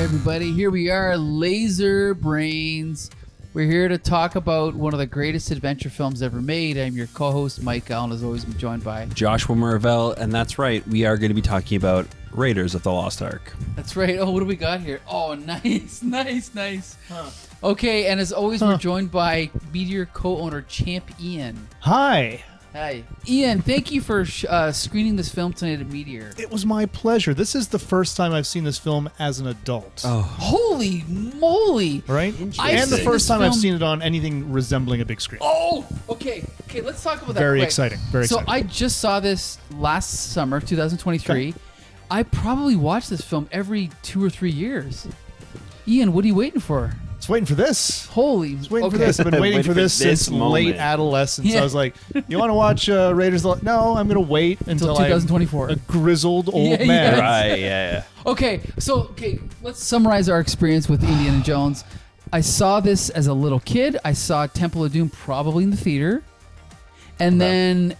everybody. Here we are, Laser Brains. We're here to talk about one of the greatest adventure films ever made. I'm your co-host, Mike Allen, as always, joined by Joshua Marvell, and that's right, we are going to be talking about Raiders of the Lost Ark. That's right. Oh, what do we got here? Oh, nice. Huh. Okay, and as always, we're joined by Meteor co-owner Champ Ian. Hi. Hi. Ian, thank you for screening this film tonight at Meteor. It was my pleasure. This is the first time I've seen this film as an adult. Oh. Holy moly. Right? And the first time I've seen it on anything resembling a big screen. Oh, okay. Okay, let's talk about that. Very quick. exciting. So I just saw this last summer, 2023. Okay. I probably watch this film every 2 or 3 years. Ian, what are you waiting for? I was waiting for this. Holy. I was waiting for this. I've been waiting for this since late adolescence. Yeah. I was like, you want to watch Raiders? No, I'm going to wait until 2024. I'm a grizzled old man. Yes. Right, yeah. Okay, let's summarize our experience with Indiana Jones. I saw this as a little kid. I saw Temple of Doom probably in the theater. And then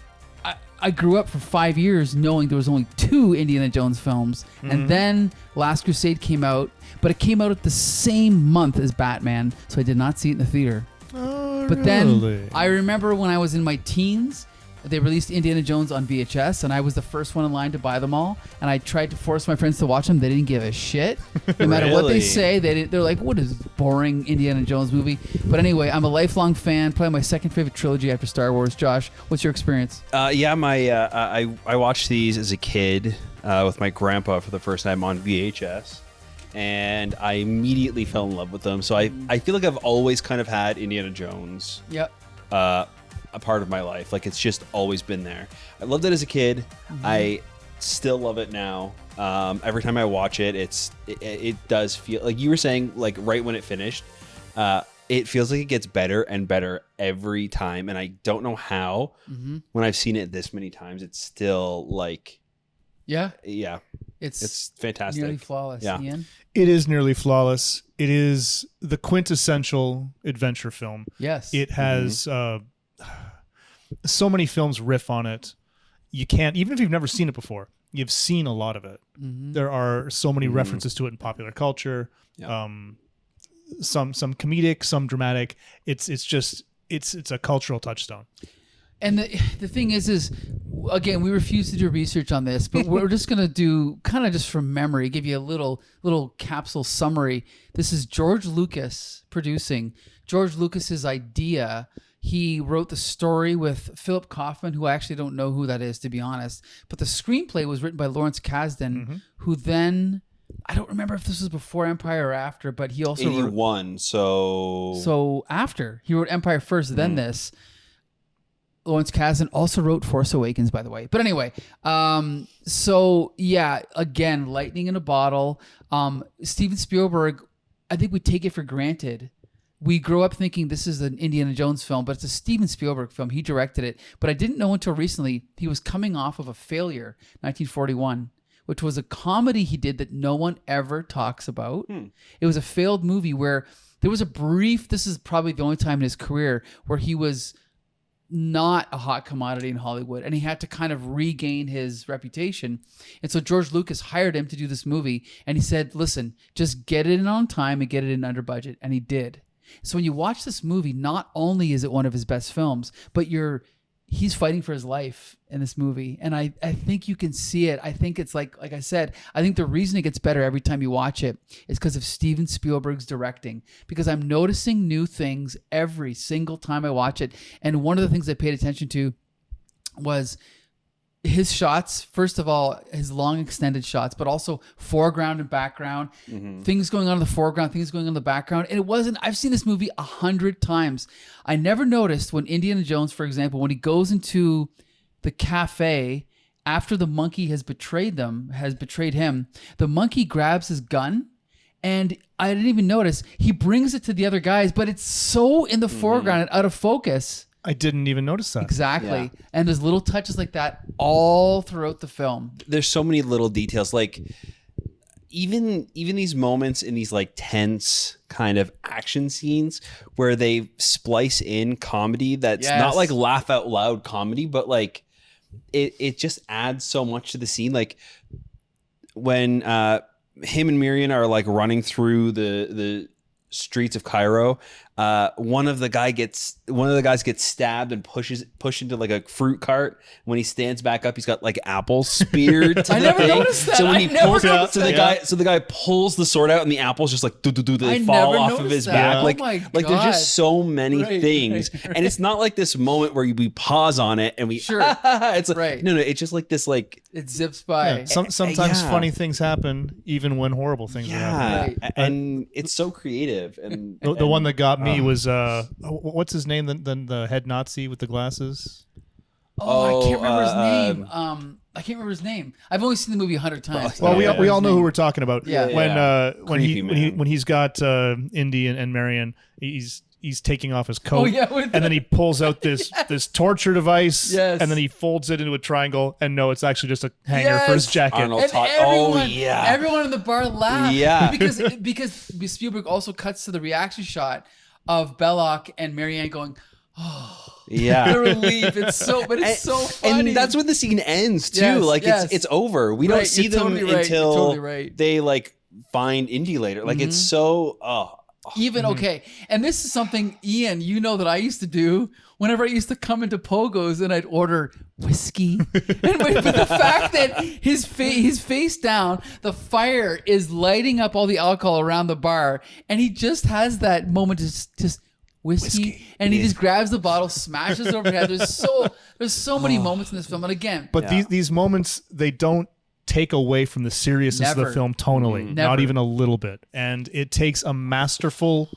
I grew up for 5 years knowing there was only 2 Indiana Jones films. Mm-hmm. And then Last Crusade came out, but it came out at the same month as Batman, so I did not see it in the theater. Oh, but then I remember when I was in my teens, they released Indiana Jones on VHS, and I was the first one in line to buy them all. And I tried to force my friends to watch them. They didn't give a shit. No matter what they say, they're like, what is boring Indiana Jones movie? But anyway, I'm a lifelong fan. Probably my second favorite trilogy after Star Wars. Josh, what's your experience? I watched these as a kid with my grandpa for the first time on VHS. And I immediately fell in love with them. So I feel like I've always kind of had Indiana Jones. Yep. A part of my life. Like, it's just always been there. I loved it as a kid. Mm-hmm. I still love it now. Every time I watch it, it does feel like you were saying, like right when it finished, it feels like it gets better and better every time. And I don't know how, when I've seen it this many times, it's still like, yeah, it's fantastic. Nearly flawless. Yeah. Ian? It is nearly flawless. It is the quintessential adventure film. Yes. It has so many films riff on it. You can't, even if you've never seen it before, you've seen a lot of it. Mm-hmm. There are so many references to it in popular culture. Yeah. Some comedic, some dramatic. It's a cultural touchstone. And the thing is again, we refuse to do research on this, but we're just going to do kind of just from memory, give you a little capsule summary. This is George Lucas producing. George Lucas's idea. He wrote the story with Philip Kaufman, who I actually don't know who that is, to be honest. But the screenplay was written by Lawrence Kasdan, who then, I don't remember if this was before Empire or after, but he also 81, So after. He wrote Empire first, then this. Lawrence Kasdan also wrote Force Awakens, by the way. But anyway, so yeah, again, lightning in a bottle. Steven Spielberg, I think we take it for granted. We grow up thinking this is an Indiana Jones film, but it's a Steven Spielberg film. He directed it. But I didn't know until recently he was coming off of a failure, 1941, which was a comedy he did that no one ever talks about. It was a failed movie where there was a brief, this is probably the only time in his career, where he was not a hot commodity in Hollywood, and he had to kind of regain his reputation. And so George Lucas hired him to do this movie, and he said, listen, just get it in on time and get it in under budget. And he did. So when you watch this movie, not only is it one of his best films, but he's fighting for his life in this movie. And I think you can see it. I think it's like I said, I think the reason it gets better every time you watch it is because of Steven Spielberg's directing, because I'm noticing new things every single time I watch it. And one of the things I paid attention to was his shots. First of all, his long extended shots, but also foreground and background, things going on in the foreground, things going on in the background. And I've seen this movie 100 times. I never noticed when Indiana Jones, for example, when he goes into the cafe after the monkey has betrayed him, the monkey grabs his gun. And I didn't even notice. He brings it to the other guys, but it's so in the foreground and out of focus. I didn't even notice that. Exactly. Yeah. And there's little touches like that all throughout the film. There's so many little details. Like, even these moments in these like tense kind of action scenes where they splice in comedy that's not like laugh out loud comedy, but like it just adds so much to the scene. Like when him and Miriam are like running through the streets of Cairo. One of the guys gets stabbed and pushed into like a fruit cart. When he stands back up, he's got like apples speared to I the never thing. noticed that. So when I he never pulls noticed that. so the guy pulls the sword out and the apples just like they I fall never off of noticed his that. back. Oh Like my there's God. just so many Right, things. right, And it's not like this moment where we pause on it and we Sure. it's like, Right. no, it's just like this like It zips by. Yeah, sometimes Yeah. funny things happen even when horrible things are happening. Right. and it's so creative. And The one that got me was what's his name? The head Nazi with the glasses. I can't remember his name. I can't remember his name. I've only seen the movie 100 times. Well, Yeah. we all know who we're talking about. Yeah. When Creepy man. he's got Indy and Marion, he's taking off his coat. Oh, yeah, with and then he pulls out this torture device. Yes. And then he folds it into a triangle. And no, it's actually just a hanger for his Yes. jacket. Arnold. And everyone, yeah. everyone in the bar laughed. Yeah. because Spielberg also cuts to the reaction shot of Belloc and Marianne going, yeah. the relief. It's so funny. And that's when the scene ends too. Yes, like yes. it's over. We Right, don't see you're them totally right, you're until totally right. they like find Indy later. Like it's so Even okay, and this is something, Ian, you know that I used to do whenever I used to come into Pogo's and I'd order whiskey. But the fact that his face down, the fire is lighting up all the alcohol around the bar, and he just has that moment to just whiskey, and he just grabs the bottle, smashes it overhead. There's so many moments in this film, and again, But these moments, they don't take away from the seriousness of Never. the film tonally, Never. not even a little bit. And it takes a masterful,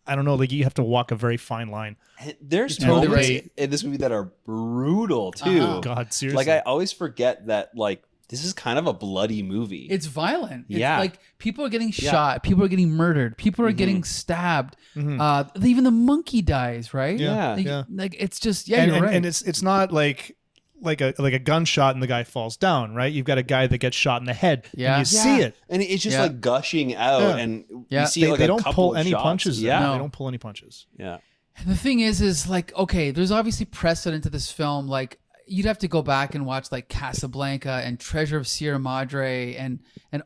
I don't know, like you have to walk a very fine line. there's You're totally moments right. in this movie that are brutal too. Uh-huh. God, seriously. Like I always forget that like this is kind of a bloody movie. it's violent. It's Yeah. like people are getting shot, people are getting murdered, people are getting stabbed. Even the monkey dies, right? Yeah. Like it's just and, you're and, right. and it's not like a gunshot and the guy falls down, right? You've got a guy that gets shot in the head. Yeah. And you see it. and it's just Yeah. like gushing out, Yeah. and Yeah. you see They, like they a don't couple pull of any shots. punches. Yeah, No. They don't pull any punches. yeah. And the thing is like, okay, there's obviously precedent to this film. Like you'd have to go back and watch like Casablanca and Treasure of Sierra Madre and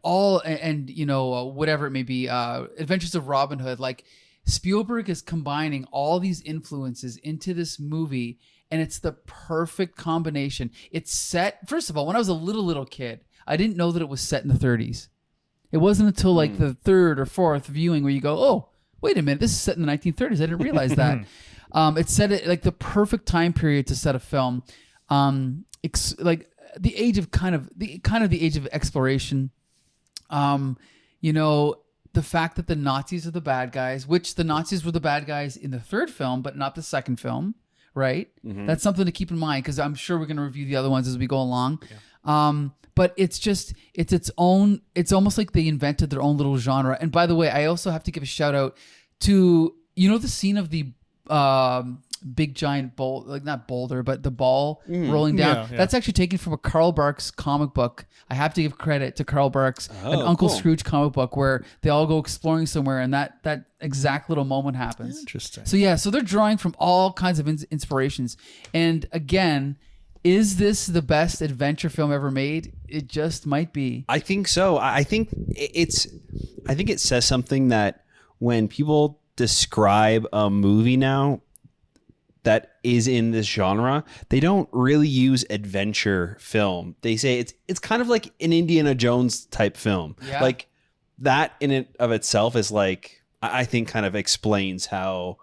all and you know whatever it may be, Adventures of Robin Hood. Like Spielberg is combining all these influences into this movie, and it's the perfect combination. It's set, first of all, when I was a little kid, I didn't know that it was set in the 30s. It wasn't until like the third or fourth viewing where you go, oh, wait a minute, this is set in the 1930s. I didn't realize that. It's set at like the perfect time period to set a film. Like the age of the age of exploration. You know, the fact that the Nazis are the bad guys, which the Nazis were the bad guys in the third film, but not the second film, right? That's something to keep in mind because I'm sure we're going to review the other ones as we go along. But it's its own, it's almost like they invented their own little genre. And by the way, I also have to give a shout out to, you know, the scene of the big giant bowl, like not boulder, but the ball rolling down. Yeah. That's actually taken from a Carl Barks comic book. I have to give credit to Carl Barks, an Uncle cool. Scrooge comic book where they all go exploring somewhere, and that exact little moment happens. Interesting. So yeah, so they're drawing from all kinds of inspirations. And again, is this the best adventure film ever made? It just might be. I think so. I think it says something that when people describe a movie now that is in this genre, they don't really use adventure film. They say it's kind of like an Indiana Jones type film. Yeah. Like that in it of itself is like, I think kind of explains how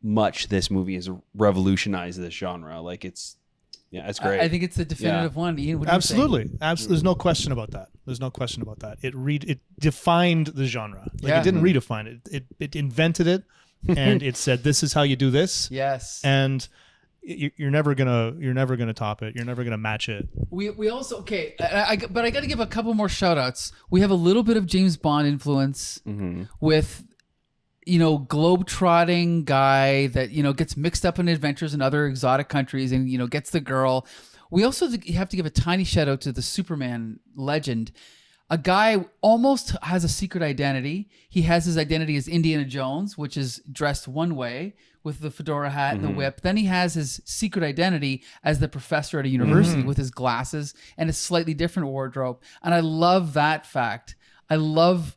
much this movie has revolutionized this genre. Like it's great. I think it's the definitive one. Ian, what do you think? Absolutely. There's no question about that. There's no question about that. It defined the genre. Like Yeah. it didn't redefine it. It invented it, and it said this is how you do this. Yes. And you're never gonna top it. You're never gonna match it. We also, okay, but I got to give a couple more shout outs. We have a little bit of James Bond influence with, you know, globe-trotting guy that, you know, gets mixed up in adventures in other exotic countries and, you know, gets the girl. We also have to give a tiny shout out to the Superman legend. A guy almost has a secret identity. He has his identity as Indiana Jones, which is dressed one way with the fedora hat and the whip. Then he has his secret identity as the professor at a university with his glasses and a slightly different wardrobe. And I love that fact. I love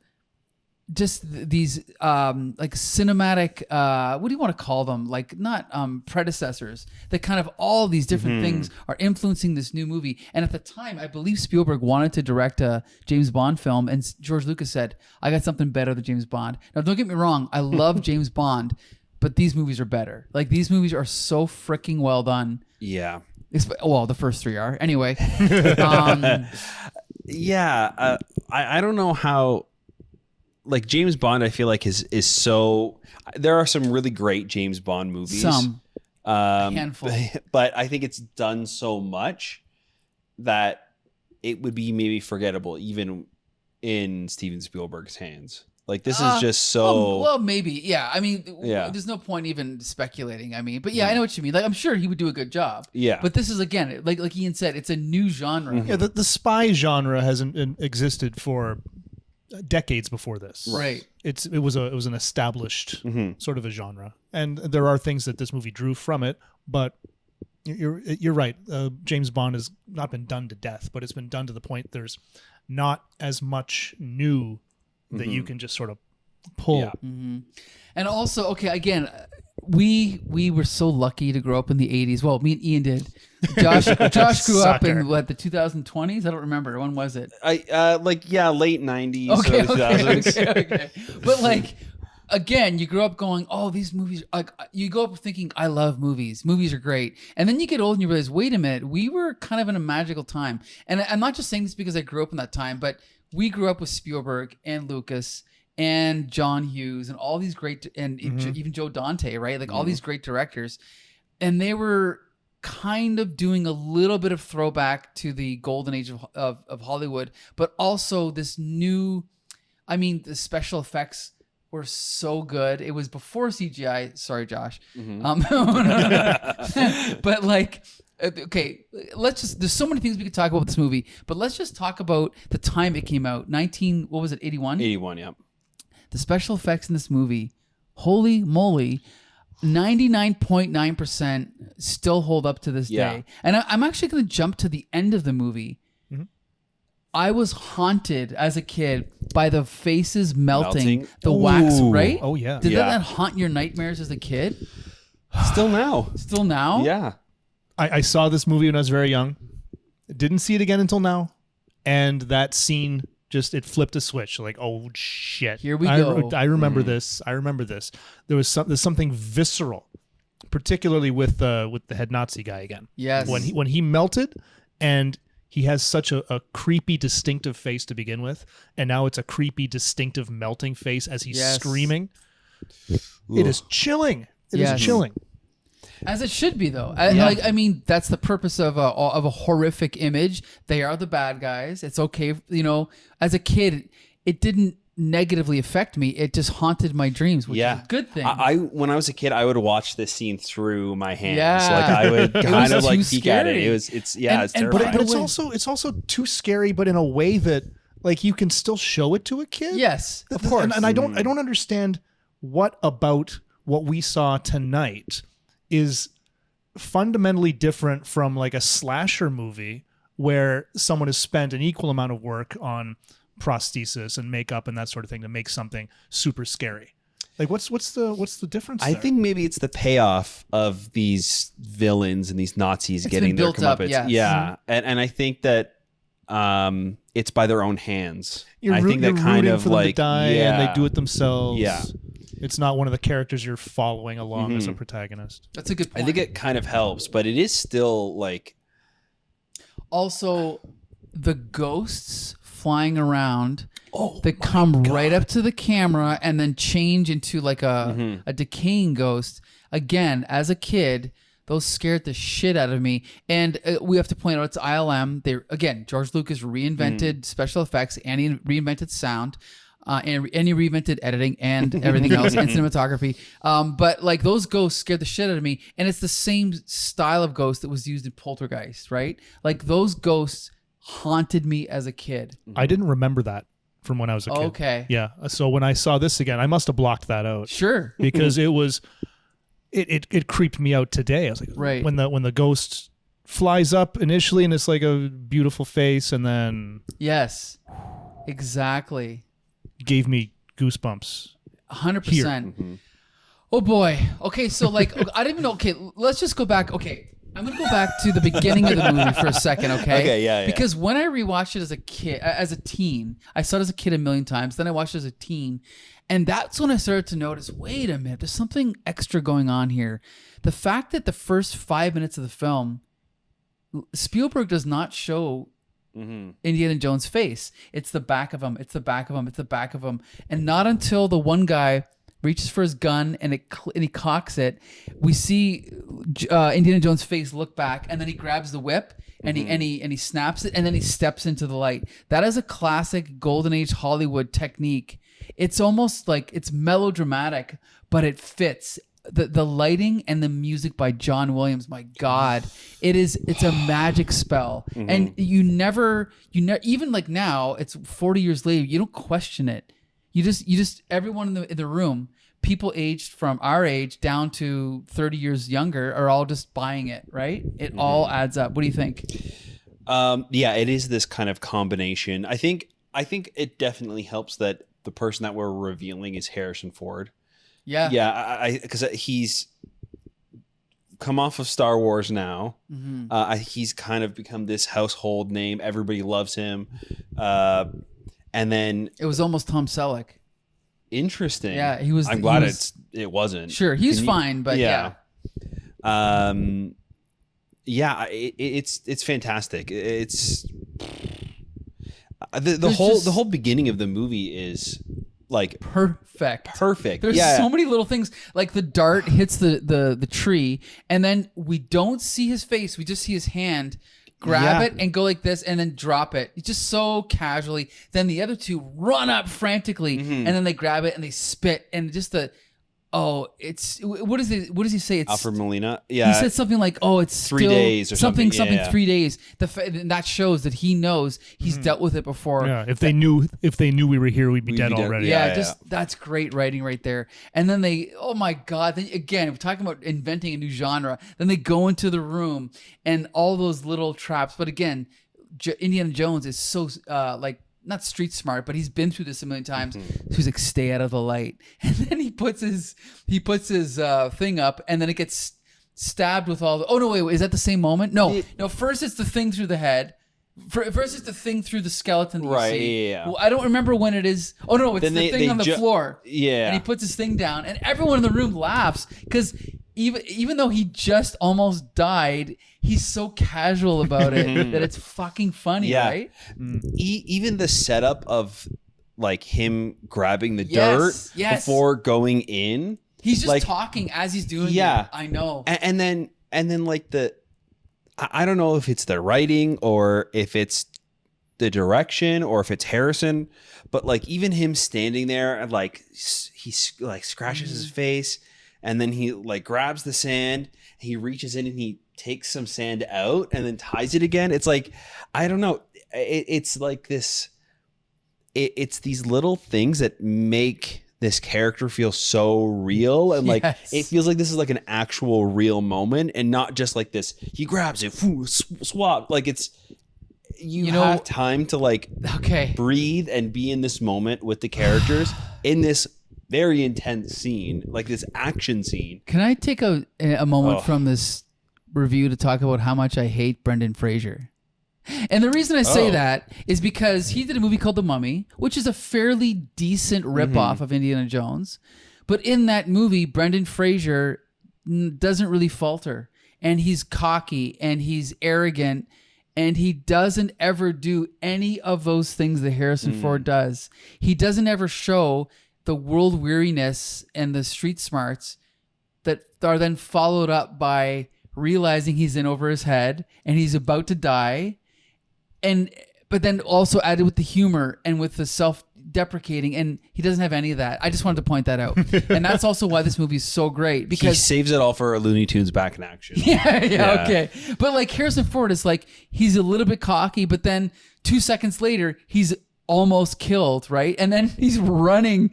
just these like cinematic what do you want to call them, like not predecessors, that kind of all these different things are influencing this new movie. And at the time, I believe Spielberg wanted to direct a James Bond film, and George Lucas said, I got something better than James Bond. Now don't get me wrong, I love James Bond, but these movies are better. Like, these movies are so freaking well done. Yeah. Well, the first three are anyway. Yeah, I don't know how. Like, James Bond, I feel like is so. There are some really great James Bond movies. A handful, but I think it's done so much that it would be maybe forgettable even in Steven Spielberg's hands. Like, this is just so. Well, maybe, yeah. I mean, there's no point even speculating. I mean, but yeah, I know what you mean. Like, I'm sure he would do a good job. Yeah. But this is, again, like Ian said, it's a new genre. Yeah, the spy genre hasn't existed for decades before this. Right. It was an established sort of a genre, and there are things that this movie drew from it. But you're right. James Bond has not been done to death, but it's been done to the point there's not as much new that you can just sort of pull. Yeah. And also, okay, again, we were so lucky to grow up in the 80s. Well, me and Ian did. Josh grew up in what, the 2020s? I don't remember. When was it? Late 90s. Okay. But like, again, you grew up going, oh, these movies, like, you go up thinking, I love movies. Movies are great. And then you get old and you realize, wait a minute, we were kind of in a magical time. And I'm not just saying this because I grew up in that time, but we grew up with Spielberg and Lucas and John Hughes and all these great, and even Joe Dante, right? Like all these great directors. And they were kind of doing a little bit of throwback to the golden age of Hollywood, but also this new, I mean, the special effects were so good. It was before CGI. Sorry, Josh. But like, okay, there's so many things we could talk about with this movie, but let's just talk about the time it came out. 81? 81, yeah. The special effects in this movie, holy moly, 99.9% still hold up to this day. And I'm actually going to jump to the end of the movie. I was haunted as a kid by the faces melting. The wax, right? Oh, yeah. Did that haunt your nightmares as a kid? Still now. Still now? Yeah. I saw this movie when I was very young. Didn't see it again until now. And that scene just, it flipped a switch. Like, oh, shit. Here we go. I remember this. I remember this. There's something visceral, particularly with the head Nazi guy again. Yes. When he melted, and he has such a creepy, distinctive face to begin with, and now it's a creepy, distinctive melting face as he's screaming. It is chilling. It is chilling. As it should be, though. I mean, that's the purpose of a horrific image. They are the bad guys. It's okay, As a kid, it didn't negatively affect me. It just haunted my dreams, which is a good thing. When I was a kid, I would watch this scene through my hands. Yeah. Like, I would kind of like peek at it. scary. It's terrifying. But it's also too scary, but in a way that, like, you can still show it to a kid. Yes, of course. And I don't understand what about what we saw tonight is fundamentally different from like a slasher movie where someone has spent an equal amount of work on prosthesis and makeup and that sort of thing to make something super scary. Like, what's the difference there? I think maybe it's the payoff of these villains and these Nazis getting their comeuppance. Yes. Yeah, and I think that it's by their own hands. I think that kind of like to die and they do it themselves. Yeah. It's not one of the characters you're following along as a protagonist. That's a good point. I think it kind of helps, but it is still like. Also, the ghosts flying around that come right up to the camera and then change into like a decaying ghost. Again, as a kid, those scared the shit out of me. And we have to point out it's ILM. George Lucas reinvented special effects and he reinvented sound. And he reinvented editing and everything else and cinematography. But like, those ghosts scared the shit out of me. And it's the same style of ghost that was used in Poltergeist, right? Like, those ghosts haunted me as a kid. I didn't remember that from when I was a kid. Okay. Yeah. So when I saw this again, I must have blocked that out. Sure. Because it creeped me out today. I was like, right. When the ghost flies up initially and it's like a beautiful face and then. Yes. Exactly. gave me goosebumps. 100%. Oh boy. Okay, so like I don't even know. Okay, let's just go back. Okay, I'm gonna go back to the beginning of the movie for a second. Okay. Okay. Yeah. Because when I rewatched it as a kid, as a teen, I saw it as a kid a million times. Then I watched it as a teen, and that's when I started to notice. Wait a minute, there's something extra going on here. The fact that the first 5 minutes of the film, Spielberg does not show Indiana Jones' face. It's the back of him. It's the back of him. It's the back of him. And not until the one guy reaches for his gun and he cocks it, we see Indiana Jones' face look back, and then he grabs the whip and he snaps it, and then he steps into the light. That is a classic Golden Age Hollywood technique. It's almost like it's melodramatic, but it fits. The lighting and the music by John Williams, my God, it's a magic spell. And you never even like now, it's 40 years later, you don't question it. You just everyone in the room, people aged from our age down to 30 years younger, are all just buying it, right? It all adds up. What do you think? Yeah, it is this kind of combination. I think it definitely helps that the person that we're revealing is Harrison Ford. Yeah, because he's come off of Star Wars now. He's kind of become this household name. Everybody loves him. And then It was almost Tom Selleck. Interesting. Yeah, he was. I'm glad it wasn't. Sure, he's fine, but yeah. It's fantastic. It's the whole beginning of the movie is like perfect. There's so many little things, like the dart hits the tree, and then we don't see his face. We just see his hand grab it and go like this and then drop it. It's just so casually. Then the other two run up frantically and then they grab it and they spit, and just it's what does he say? It's Alfred Molina. Yeah, he said something like, "Oh, it's 3 days or something." 3 days. And that shows that he knows he's dealt with it before. Yeah, if they knew we were here, we'd be dead already. Yeah, that's great writing right there. And then oh my God! Then again, we're talking about inventing a new genre. Then they go into the room and all those little traps. But again, Indiana Jones is so not street smart, but he's been through this a million times. So he's like, stay out of the light. And then he puts his thing up, and then it gets stabbed with all the... Oh, no, wait, is that the same moment? No, first it's the thing through the head. First it's the thing through the skeleton that you see. Yeah. Well, I don't remember when it is. Oh, no, it's then the thing on the floor. Yeah. And he puts his thing down, and everyone in the room laughs, because even though he just almost died, he's so casual about it that it's fucking funny, right? Even the setup of like him grabbing the dirt before going in. He's just talking as he's doing it. I know. And then like I don't know if it's the writing or if it's the direction or if it's Harrison, but like even him standing there and like he like scratches his face. And then he like grabs the sand, he reaches in and he takes some sand out and then ties it again. It's like, I don't know. It's like this, it's these little things that make this character feel so real. And like, it feels like this is like an actual real moment and not just like this, he grabs it, swap. Like you have time to like breathe and be in this moment with the characters in this very intense scene, like this action scene. Can I take a moment from this review to talk about how much I hate Brendan Fraser? And the reason I say that is because he did a movie called The Mummy, which is a fairly decent ripoff of Indiana Jones. But in that movie, Brendan Fraser doesn't really falter. And he's cocky and he's arrogant. And he doesn't ever do any of those things that Harrison Ford does. He doesn't ever show the world weariness and the street smarts that are then followed up by realizing he's in over his head and he's about to die, but then also added with the humor and with the self-deprecating, and he doesn't have any of that. I just wanted to point that out. And that's also why this movie is so great, because he saves it all for Looney Tunes back in action. Yeah, okay. But like Harrison Ford is like, he's a little bit cocky, but then 2 seconds later he's almost killed, right? And then he's running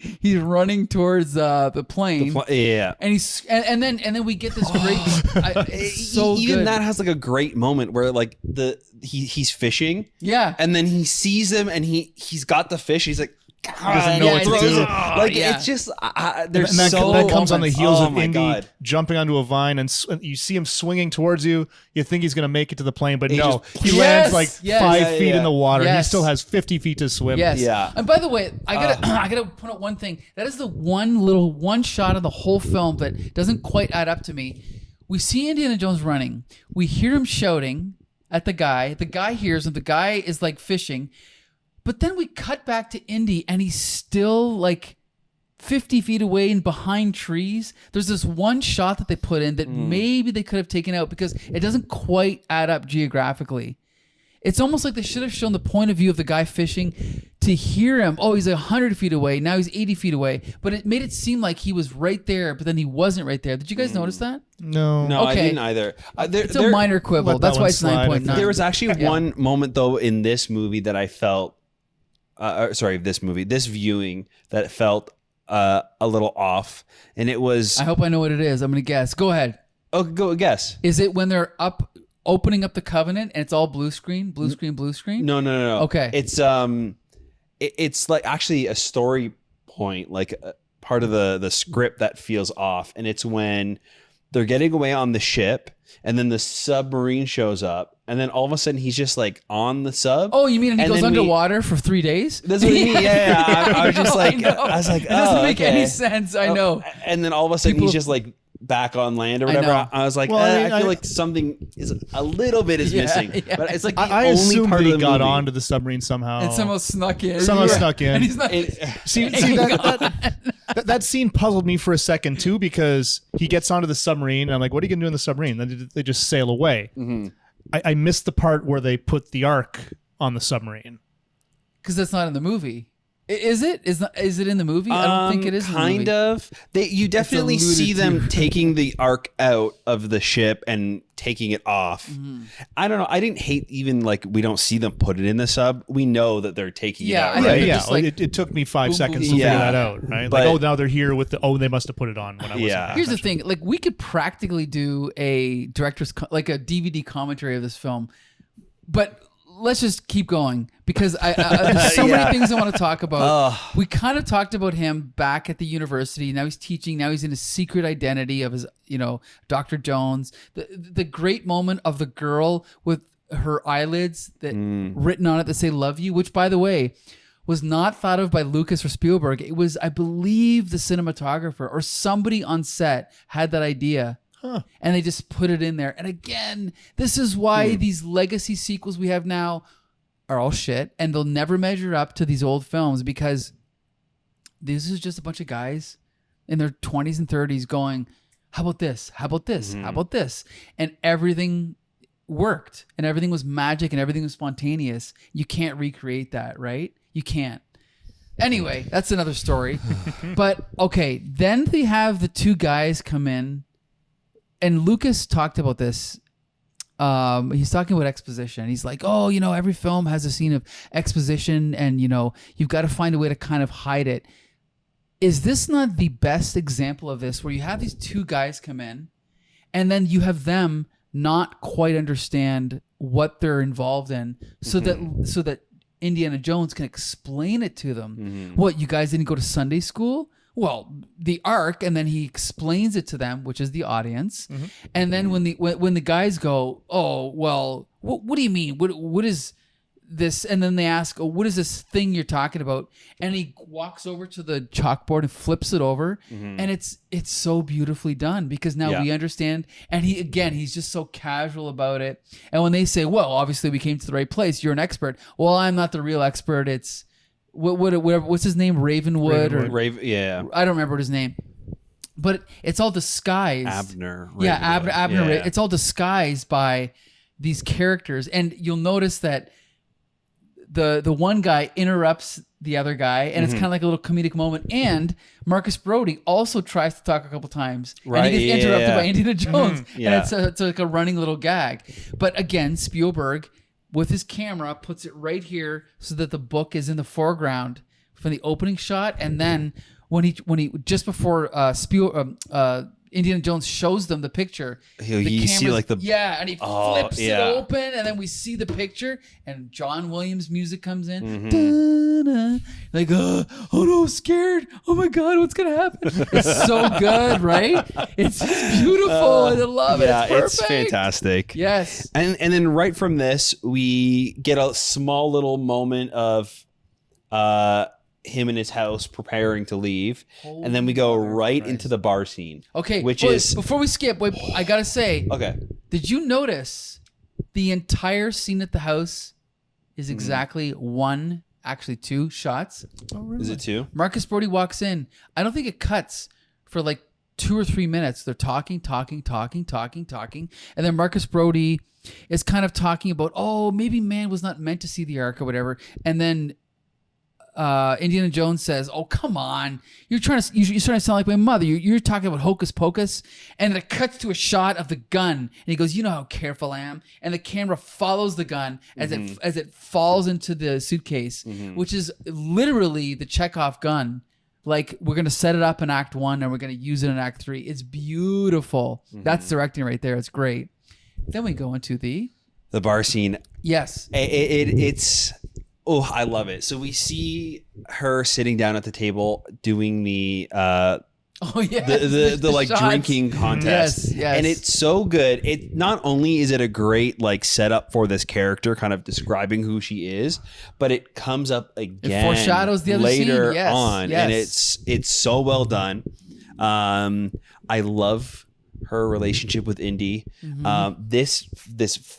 towards the plane. Yeah. And then we get this great so even good. that has like a great moment where like he's fishing. Yeah. And then he sees him and he's got the fish. He's like, doesn't know what to do. Like it's just there's that comes on the heels of Indy God. jumping onto a vine, and you see him swinging towards you. You think he's going to make it to the plane, but He no, just- he Yes, lands like yes. 5 feet in the water. He Yes. still has 50 feet to swim. Yes. Yeah. And by the way, I gotta point out one thing. That is the one shot of the whole film that doesn't quite add up to me. We see Indiana Jones running. We hear him shouting at the guy. The guy hears him. The guy is like fishing. But then we cut back to Indy, and he's still like 50 feet away and behind trees. There's this one shot that they put in that maybe they could have taken out because it doesn't quite add up geographically. It's almost like they should have shown the point of view of the guy fishing to hear him. Oh, he's 100 feet away. Now he's 80 feet away. But it made it seem like he was right there, but then he wasn't right there. Did you guys notice that? No. No, I Okay. didn't either. It's a minor quibble. let that That's why one it's slide, I 9.9. think. There was actually one moment though in this movie that I felt, this viewing that felt a little off, and it was. I hope I know what it is. I'm going to guess. Go ahead. Oh, go guess. Is it when they're opening up the Covenant and it's all blue screen? Blue screen? No. Okay. It's like actually a story point, like part of the script that feels off, and it's when they're getting away on the ship, and then the submarine shows up, and then all of a sudden he's just like on the sub. Oh, you mean he And goes then underwater for 3 days? That's what I mean. Yeah. I was just like, I was like, it doesn't make okay. any sense. I know. And then all of a sudden People- he's just like back on land or I whatever. know. I was like, Well, I feel like something is a little bit is missing, yeah. but it's like the I only assume part that of he the got movie. onto the submarine somehow. And somehow snuck in. Somehow snuck in. And he's not. See that scene puzzled me for a second too, because he gets onto the submarine and I'm like, what are you gonna do in the submarine? Then they just sail away. Mm-hmm. I missed the part where they put the Ark on the submarine. Because that's not in the movie. Is it? Is it in the movie? I don't think it is. Kind in the movie. of. You definitely alluded see them to. taking the Ark out of the ship and taking it off. Mm-hmm. I don't know. I didn't hate even like we don't see them put it in the sub. We know that they're taking Yeah, it I out, know. right? Just like- it took me 5 seconds to Yeah. figure that out. Right? But- Like, now they're here with they must have put it on when I wasn't. Yeah. paying Here's the attention. thing: like we could practically do a like a DVD commentary of this film, but let's just keep going because there's so many things I want to talk about. We kind of talked about him back at the university. Now he's teaching. Now he's in his secret identity of his, Dr. Jones. The great moment of the girl with her eyelids that written on it that say "Love You," which, by the way, was not thought of by Lucas or Spielberg. It was, I believe, the cinematographer or somebody on set had that idea. And they just put it in there. And again, this is why these legacy sequels we have now are all shit. And they'll never measure up to these old films because this is just a bunch of guys in their 20s and 30s going, how about this? How about this? How about this? And everything worked. And everything was magic and everything was spontaneous. You can't recreate that, right? You can't. Anyway, that's another story. But okay, then they have the two guys come in. And Lucas talked about this. He's talking about exposition. He's like, oh, every film has a scene of exposition and, you've got to find a way to kind of hide it. Is this not the best example of this where you have these two guys come in and then you have them not quite understand what they're involved in so that Indiana Jones can explain it to them. What, you guys didn't go to Sunday school? Well, the Ark, and then he explains it to them, which is the audience. And then when the guys go, oh, well, what do you mean? What is this? And then they ask, oh, what is this thing you're talking about? And he walks over to the chalkboard and flips it over, and it's so beautifully done because now we understand. And he's just so casual about it. And when they say, well, obviously we came to the right place. You're an expert. Well, I'm not the real expert. It's what's his name? Ravenwood. Yeah. I don't remember his name, but it's all disguised. Abner. Yeah, Ravenwood. Abner. Yeah. It's all disguised by these characters, and you'll notice that the one guy interrupts the other guy, and it's kind of like a little comedic moment. And Marcus Brody also tries to talk a couple times, Right, and he gets interrupted by Indiana Jones, Yeah. and it's like a running little gag. But again, Spielberg with his camera, puts it right here so that the book is in the foreground from the opening shot, and then when he just before Indiana Jones shows them the picture, you see like the and he flips it open, and then we see the picture, and John Williams music comes in, like oh no, scared, oh my god, what's gonna happen? It's so good, right? It's beautiful, and I love it. It's perfect. It's fantastic. Yes, and then right from this, we get a small little moment of him in his house preparing to leave, and then we go right into the bar scene. Okay, is before we skip, wait, I gotta say, okay, did you notice the entire scene at the house is exactly one, actually two shots? Oh, really? Is it two? Marcus Brody walks in. I don't think it cuts for like 2 or 3 minutes. They're talking, and then Marcus Brody is kind of talking about, oh, maybe man was not meant to see the Ark or whatever, and then Indiana Jones says, "Oh, come on! You're trying to sound like my mother. You're talking about hocus pocus." And then it cuts to a shot of the gun, and he goes, "You know how careful I am." And the camera follows the gun as it falls into the suitcase, which is literally the Chekhov gun. Like, we're gonna set it up in Act 1, and we're gonna use it in Act 3. It's beautiful. That's directing right there. It's great. Then we go into the bar scene. Yes, it's. Oh, I love it. So we see her sitting down at the table doing the like shots. drinking contest. Yes. And it's so good. It not only is it a great like setup for this character, kind of describing who she is, but it comes up again. It foreshadows the other later scene. Yes. on, and it's so well done. I love her relationship with Indy. This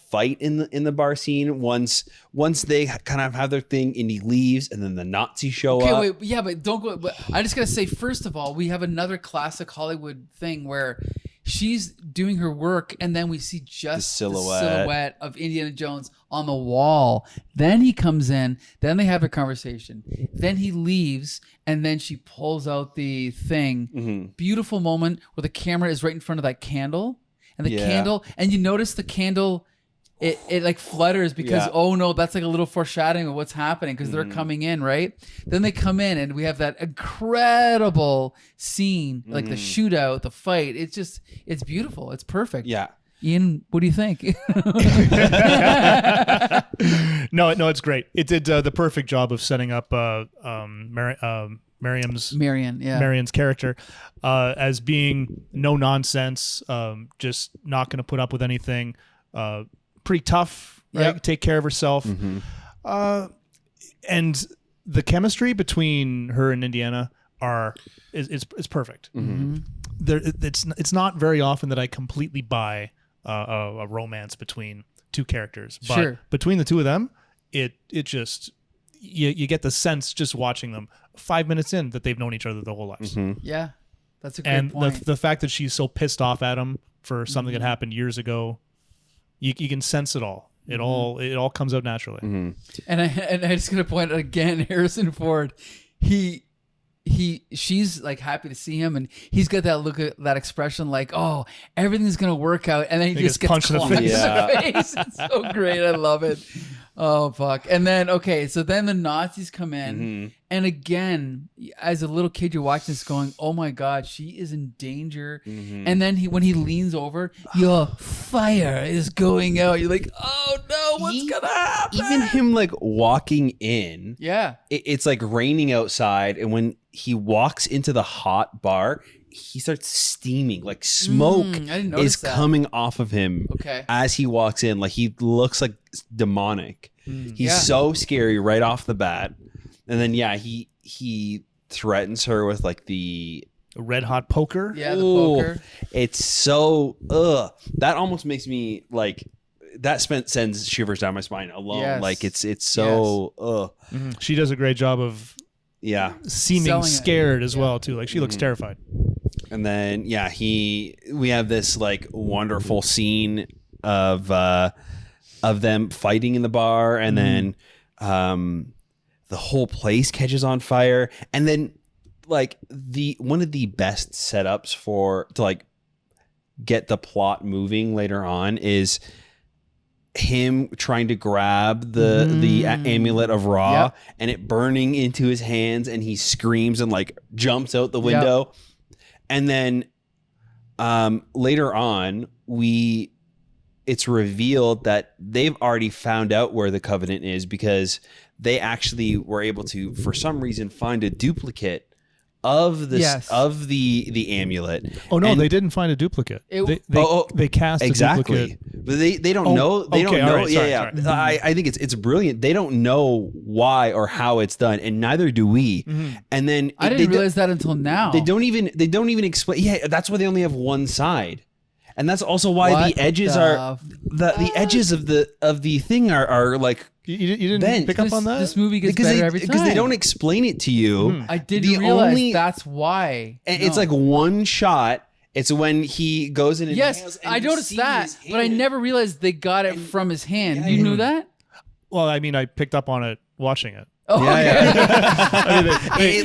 fight in the bar scene, once they kind of have their thing, Indy leaves, and then the Nazis show up. Wait, yeah, but don't go. But I just gotta say, first of all, we have another classic Hollywood thing where she's doing her work, and then we see just the silhouette of Indiana Jones on the wall. Then he comes in. Then they have a conversation. Then he leaves, and then she pulls out the thing. Beautiful moment where the camera is right in front of that candle, and the candle, and you notice the candle. It like flutters because oh no, that's like a little foreshadowing of what's happening because they're coming in, right? Then they come in and we have that incredible scene, like the shootout, the fight. It's beautiful. It's perfect. Yeah. Ian, what do you think? No, it's great. It did the perfect job of setting up Marion's character as being no nonsense, just not going to put up with anything. Pretty tough, right? Yep. Take care of herself. And the chemistry between her and Indiana is perfect. It's not very often that I completely buy a romance between two characters, but between the two of them, it just you get the sense just watching them 5 minutes in that they've known each other their whole lives. Yeah, that's a great point. And the fact that she's so pissed off at him for something that happened years ago. You can sense it all. It all comes out naturally. And I just gonna point out again, Harrison Ford, she's like happy to see him, and he's got that look, that expression, like, oh, everything's gonna work out, and then he just gets punched in the face. It's so great. I love it. Oh fuck. And then so then the Nazis come in, and again, as a little kid, you're watching this going, oh my god, she is in danger. And then when he leans over, your fire is going out. You're like, oh no, what's gonna happen? Even him like walking in, it's like raining outside, and when he walks into the hot bar, he starts steaming, like smoke is coming off of him as he walks in. Like, he looks like demonic. He's so scary right off the bat. And then he threatens her with like the red hot poker. Yeah, the poker. It's so that almost makes me like that sends shivers down my spine alone. Yes. Like it's so She does a great job of seeming selling scared as well too. Like, she looks terrified. And then we have this like wonderful scene of them fighting in the bar, and then the whole place catches on fire, and then like one of the best setups to like get the plot moving later on is him trying to grab the amulet of Ra Yep. and it burning into his hands, and he screams and like jumps out the window. And then later on, it's revealed that they've already found out where the Covenant is, because they actually were able to, for some reason, find a duplicate of this of the amulet. Oh no, And they didn't find a duplicate. They cast a exactly. duplicate. But they don't know. They don't know. Right, sorry. I think it's brilliant. They don't know why or how it's done, and neither do we. And then I didn't realize that until now. They don't even explain. Yeah, that's why they only have one side. And that's also why the edges are the edges of the thing are like You didn't bent. pick up on that? This movie gets better every time. Because they don't explain it to you. I didn't realize that's why. And it's like one shot. It's when he goes in and yes, I noticed that, but I never realized they got it from his hand. You knew that? Well, I mean, I picked up on it watching it. Oh, They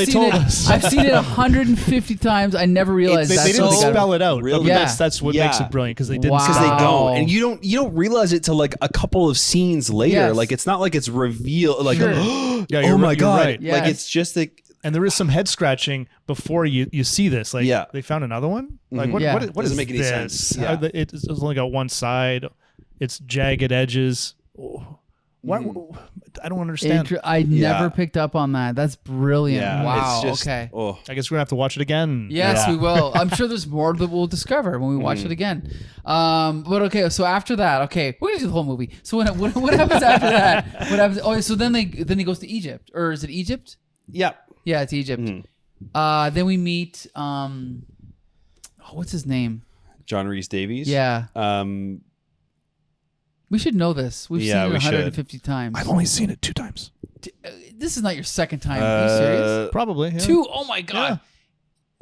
told us. I've seen it 150 times. I never realized they that's didn't so spell it out. Really? That's what makes it brilliant, because they didn't. Because they Wow. don't, and you don't realize it till like a couple of scenes later. Yes. Like it's not like it's revealed. Like Sure. Yeah, oh my you're god! right. Yes. Like it's just like. And there is some head scratching before you see this. Like, they found another one. Like, what Yeah. what Doesn't is make any this? sense. How it's only got one side. It's jagged edges. What? I don't understand. I never picked up on that. That's brilliant. Yeah, Wow. it's just, okay. Oh. I guess we're gonna have to watch it again. Yes, Yeah. we will. I'm sure there's more that we'll discover when we watch it again. But okay, so after that, okay, we're gonna do the whole movie. So what happens after that? What happens? Oh, so then he goes to Egypt, or is it Egypt? Yeah. Yeah, it's Egypt. Then we meet. What's his name? John Rhys Davies. Yeah. We should know this. We've seen it 150 times. I've only seen it 2 times. This is not your second time. Are you serious? Probably. Yeah. 2? Oh my god.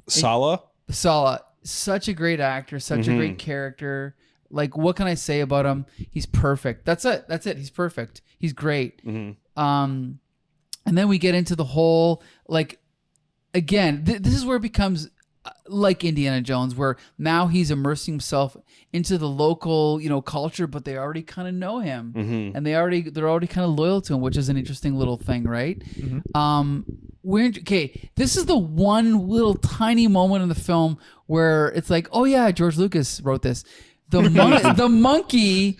Sala. Sala, such a great actor, such a great character. Like, what can I say about him? He's perfect. That's it. He's perfect. He's great. And then we get into the whole, like, again, this is where it becomes like Indiana Jones, where now he's immersing himself into the local, culture, but they already kind of know him, and they're already kind of loyal to him, which is an interesting little thing, right? This is the one little tiny moment in the film where it's like, oh yeah, George Lucas wrote this. The monkey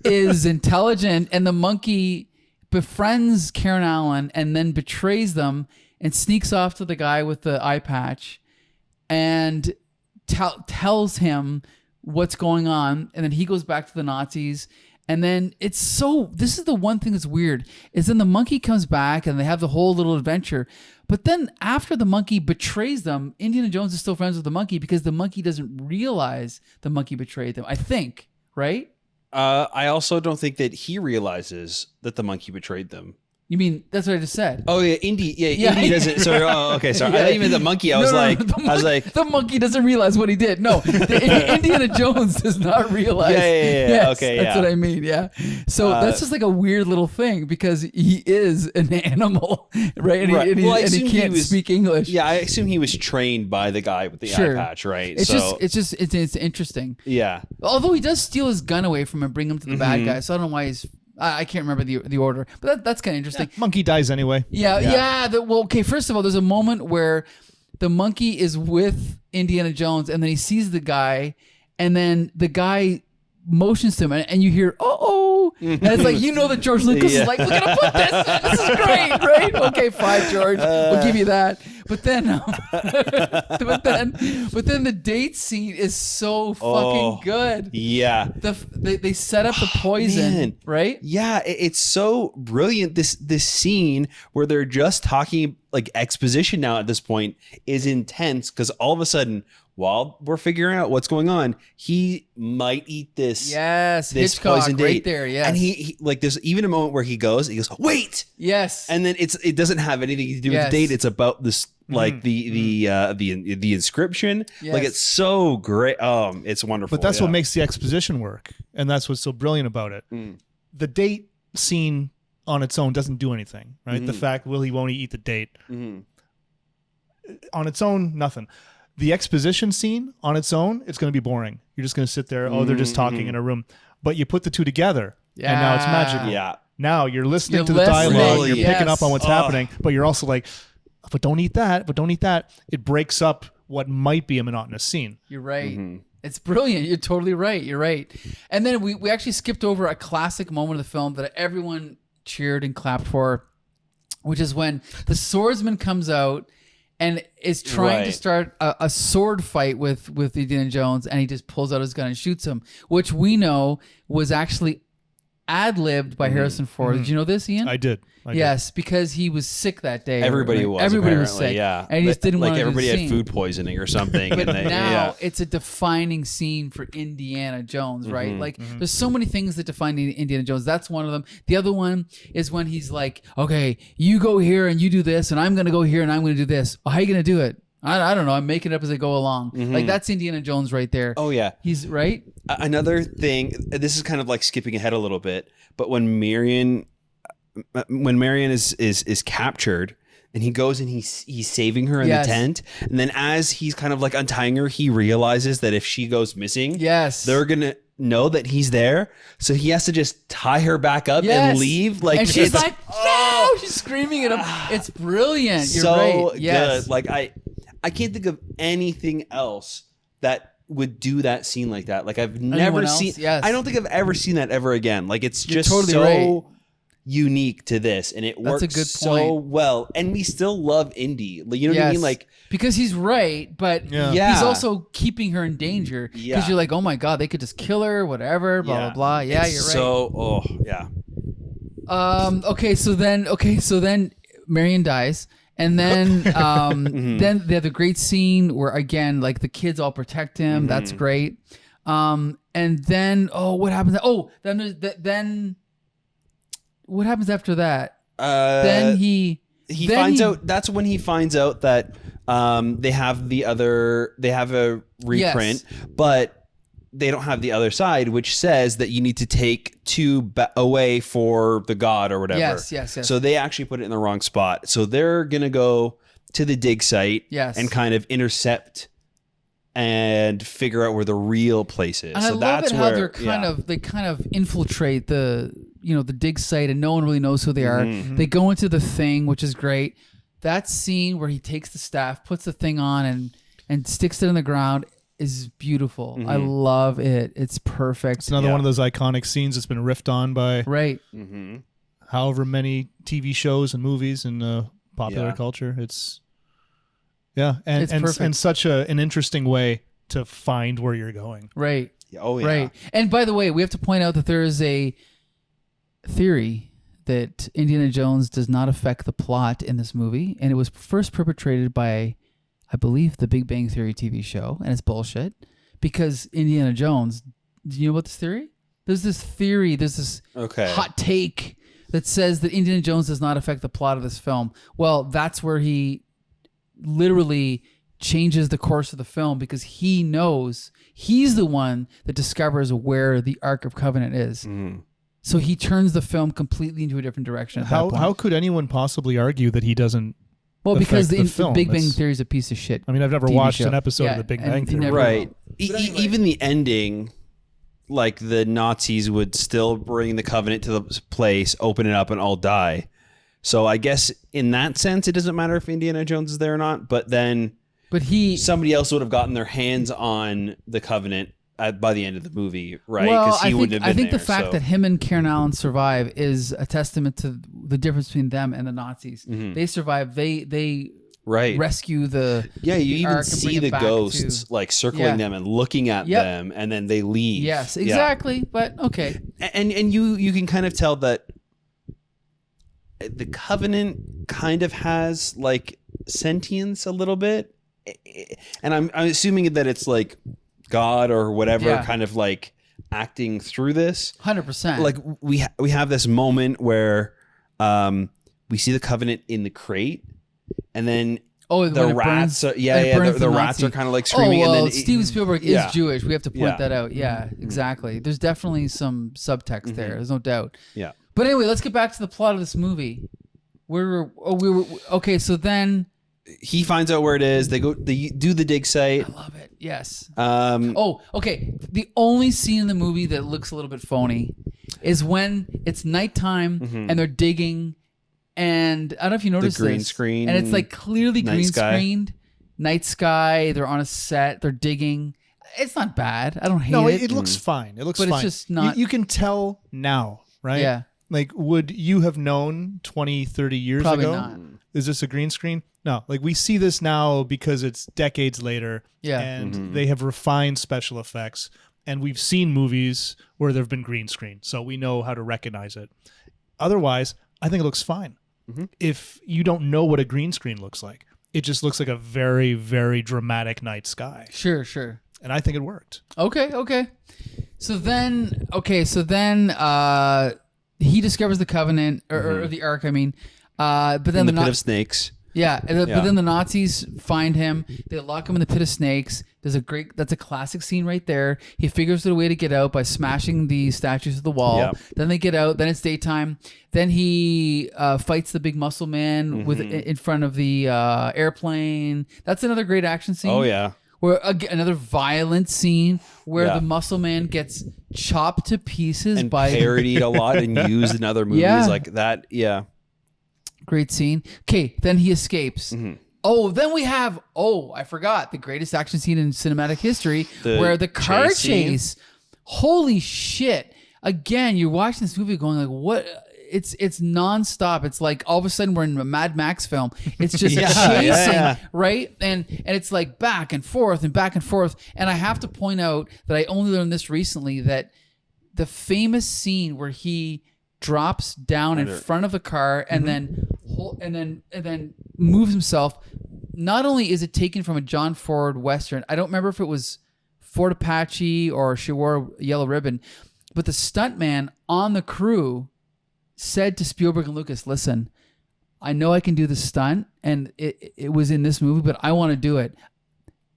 is intelligent, and the monkey befriends Karen Allen and then betrays them and sneaks off to the guy with the eye patch and tells him what's going on. And then he goes back to the Nazis. And then this is the one thing that's weird, is then the monkey comes back and they have the whole little adventure. But then after the monkey betrays them, Indiana Jones is still friends with the monkey because the monkey doesn't realize the monkey betrayed them, I think, right? I also don't think that he realizes that the monkey betrayed them. You mean, that's what I just said. Oh yeah, Indy. Yeah, Indy doesn't. Sorry. Oh, okay. Sorry. I thought you meant the monkey. I was like, the monkey doesn't realize what he did. No, Indiana Jones does not realize. Yeah. Yes, okay, that's what I mean. Yeah. So that's just like a weird little thing because he is an animal, right? And he can't speak English. Yeah, I assume he was trained by the guy with the eye patch, right? It's interesting. Yeah. Although he does steal his gun away from him and bring him to the bad guy, so I don't know why he's. I can't remember the order, but that's kind of interesting. Yeah, monkey dies anyway. Yeah. First of all, there's a moment where the monkey is with Indiana Jones, and then he sees the guy, and then the guy motions to him, and you hear, "Oh!" And it's like, that George Lucas is like, "We're gonna put this. This is great, right? Okay, fine, George, we'll give you that." But then, but then the date scene is so fucking good. Yeah, they set up the poison, right? Yeah, it's so brilliant. This scene where they're just talking, like, exposition now at this point is intense because all of a sudden, while we're figuring out what's going on, he might eat this. Yes, this Hitchcock, poison date right there. Yes, and he like there's even a moment where he goes, wait. Yes, and then it doesn't have anything to do with the date. It's about this, like the inscription. Yes. Like, it's so great. It's wonderful. But that's what makes the exposition work, and that's what's so brilliant about it. The date scene on its own doesn't do anything, right? The fact won't he eat the date on its own, nothing. The exposition scene on its own, it's going to be boring. You're just going to sit there. Oh, they're just talking in a room. but you put the two together, and now it's magical. Yeah. Now you're listening You're to the dialogue, listening, you're yes. picking up on what's happening, but you're also like, but don't eat that, but don't eat that. It breaks up what might be a monotonous scene. You're right. It's brilliant. You're totally right. You're right. And then we actually skipped over a classic moment of the film that everyone cheered and clapped for, which is when the swordsman comes out and is trying to start a sword fight with Indiana Jones, and he just pulls out his gun and shoots him, which we know was actually ad-libbed by Harrison Ford. Did you know this, Ian? I did. Yes, because he was sick that day. Everybody right? was. Everybody was apparently, sick. Yeah. And he just didn't like want to everybody do the had scene. food poisoning or something. But and they, now it's a defining scene for Indiana Jones, right? Like there's so many things that define Indiana Jones. That's one of them. The other one is when he's like, okay, you go here and you do this, and I'm going to go here and I'm going to do this. Well, how are you going to do it? I don't know. I'm making it up as I go along. Like that's Indiana Jones right there. Oh yeah. He's right. Another thing, this is kind of like skipping ahead a little bit, but when Marion is captured and he goes and he's saving her in the tent, and then as he's kind of like untying her, he realizes that if she goes missing, they're gonna know that he's there, so he has to just tie her back up and leave. Like, and she's like, no, she's screaming at him. It's brilliant. You're so right. Yes. good. Like I can't think of anything else that would do that scene like that. Like I've never seen. Yes. I don't think I've ever seen that ever again. Like it's You're just totally so right. unique to this, and it works a good so point. well. And we still love Indy. You know what I mean? Like because he's right, but he's also keeping her in danger. Because you're like, oh my god, they could just kill her, whatever, blah blah blah. Yeah, it's you're right. So Okay, so then Marion dies. And then then they have the great scene where again, like the kids all protect him. That's great. And then what happens? Then what happens after that? Then he finds out. That's when he finds out that they have a reprint, but they don't have the other side, which says that you need to take two away for the god or whatever. Yes. So they actually put it in the wrong spot. So they're going to go to the dig site and kind of intercept and figure out where the real place is. And so I love that's it where how they kind of infiltrate the dig site, and no one really knows who they are. They go into the thing, which is great. That scene where he takes the staff, puts the thing on and sticks it in the ground is beautiful. I love it. It's perfect. It's another one of those iconic scenes that's been riffed on by however many TV shows and movies and popular culture. It's and such an interesting way to find where you're going. Right. Oh yeah. Right. And by the way, we have to point out that there is a theory that Indiana Jones does not affect the plot in this movie, and it was first perpetrated by, I believe, the Big Bang Theory TV show, and it's bullshit because Indiana Jones. Do you know about this theory? There's this hot take that says that Indiana Jones does not affect the plot of this film. Well, that's where he literally changes the course of the film because he knows he's the one that discovers where the Ark of Covenant is. So he turns the film completely into a different direction. How could anyone possibly argue that he doesn't? Well, because the film? Big Bang Theory is a piece of shit. I mean, I've never TV watched show. an episode of the Big Bang Theory. Right. Even the ending, like the Nazis would still bring the Covenant to the place, open it up, and all die. So I guess in that sense, it doesn't matter if Indiana Jones is there or not. But then, somebody else would have gotten their hands on the Covenant by the end of the movie, right? Well, I think the fact that him and Karen Allen survive is a testament to the difference between them and the Nazis. They survive. They rescue the you even Ark and see bring the it back ghosts like circling them and looking at them, and then they leave. Yes, exactly. But okay, and you can kind of tell that the Covenant kind of has like sentience a little bit, and I'm assuming that it's like God or whatever kind of like acting through this 100%. Like we have this moment where we see the Covenant in the crate, and then the rats the rats are kind of like screaming. Oh, well, and then Steven Spielberg is Jewish. We have to point that out. Yeah, exactly. There's definitely some subtext there. There's no doubt. Yeah. But anyway, let's get back to the plot of this movie. Okay, so then he finds out where it is. They do the dig site. I love it. Yes. Oh, okay. The only scene in the movie that looks a little bit phony is when it's nighttime and they're digging, and I don't know if you noticed the green this, screen, and it's like clearly green sky. screened, night sky. They're on a set. They're digging. It's not bad. I don't hate it. It looks fine. It looks but fine. It's just not. You can tell now, right? Yeah. Like, would you have known 20, 30 years Probably ago? not. Is this a green screen? No. Like, we see this now because it's decades later. Yeah. And they have refined special effects. And we've seen movies where there have been green screen. So we know how to recognize it. Otherwise, I think it looks fine. If you don't know what a green screen looks like, it just looks like a very, very dramatic night sky. Sure. And I think it worked. Okay. So then, he discovers the Covenant or the Ark. I mean, but then in the pit of snakes. Yeah, but then the Nazis find him. They lock him in the pit of snakes. That's a classic scene right there. He figures out a way to get out by smashing the statues to the wall. Yeah. Then they get out. Then it's daytime. Then he fights the big muscle man in front of the airplane. That's another great action scene. Oh yeah. Where another violent scene where the muscle man gets chopped to pieces and by parodied a lot and used in other movies like that. Yeah. Great scene. Okay, then he escapes. Oh, then we have, I forgot, the greatest action scene in cinematic history where the car chase. Holy shit. Again, you're watching this movie going like, what? It's nonstop. It's like all of a sudden we're in a Mad Max film. It's just chasing, right? And it's like back and forth and back and forth. And I have to point out that I only learned this recently, that the famous scene where he drops down in front of the car and then moves himself. Not only is it taken from a John Ford Western, I don't remember if it was Fort Apache or She Wore a Yellow Ribbon, but the stuntman on the crew said to Spielberg and Lucas, listen, I know I can do the stunt, and it was in this movie, but I want to do it.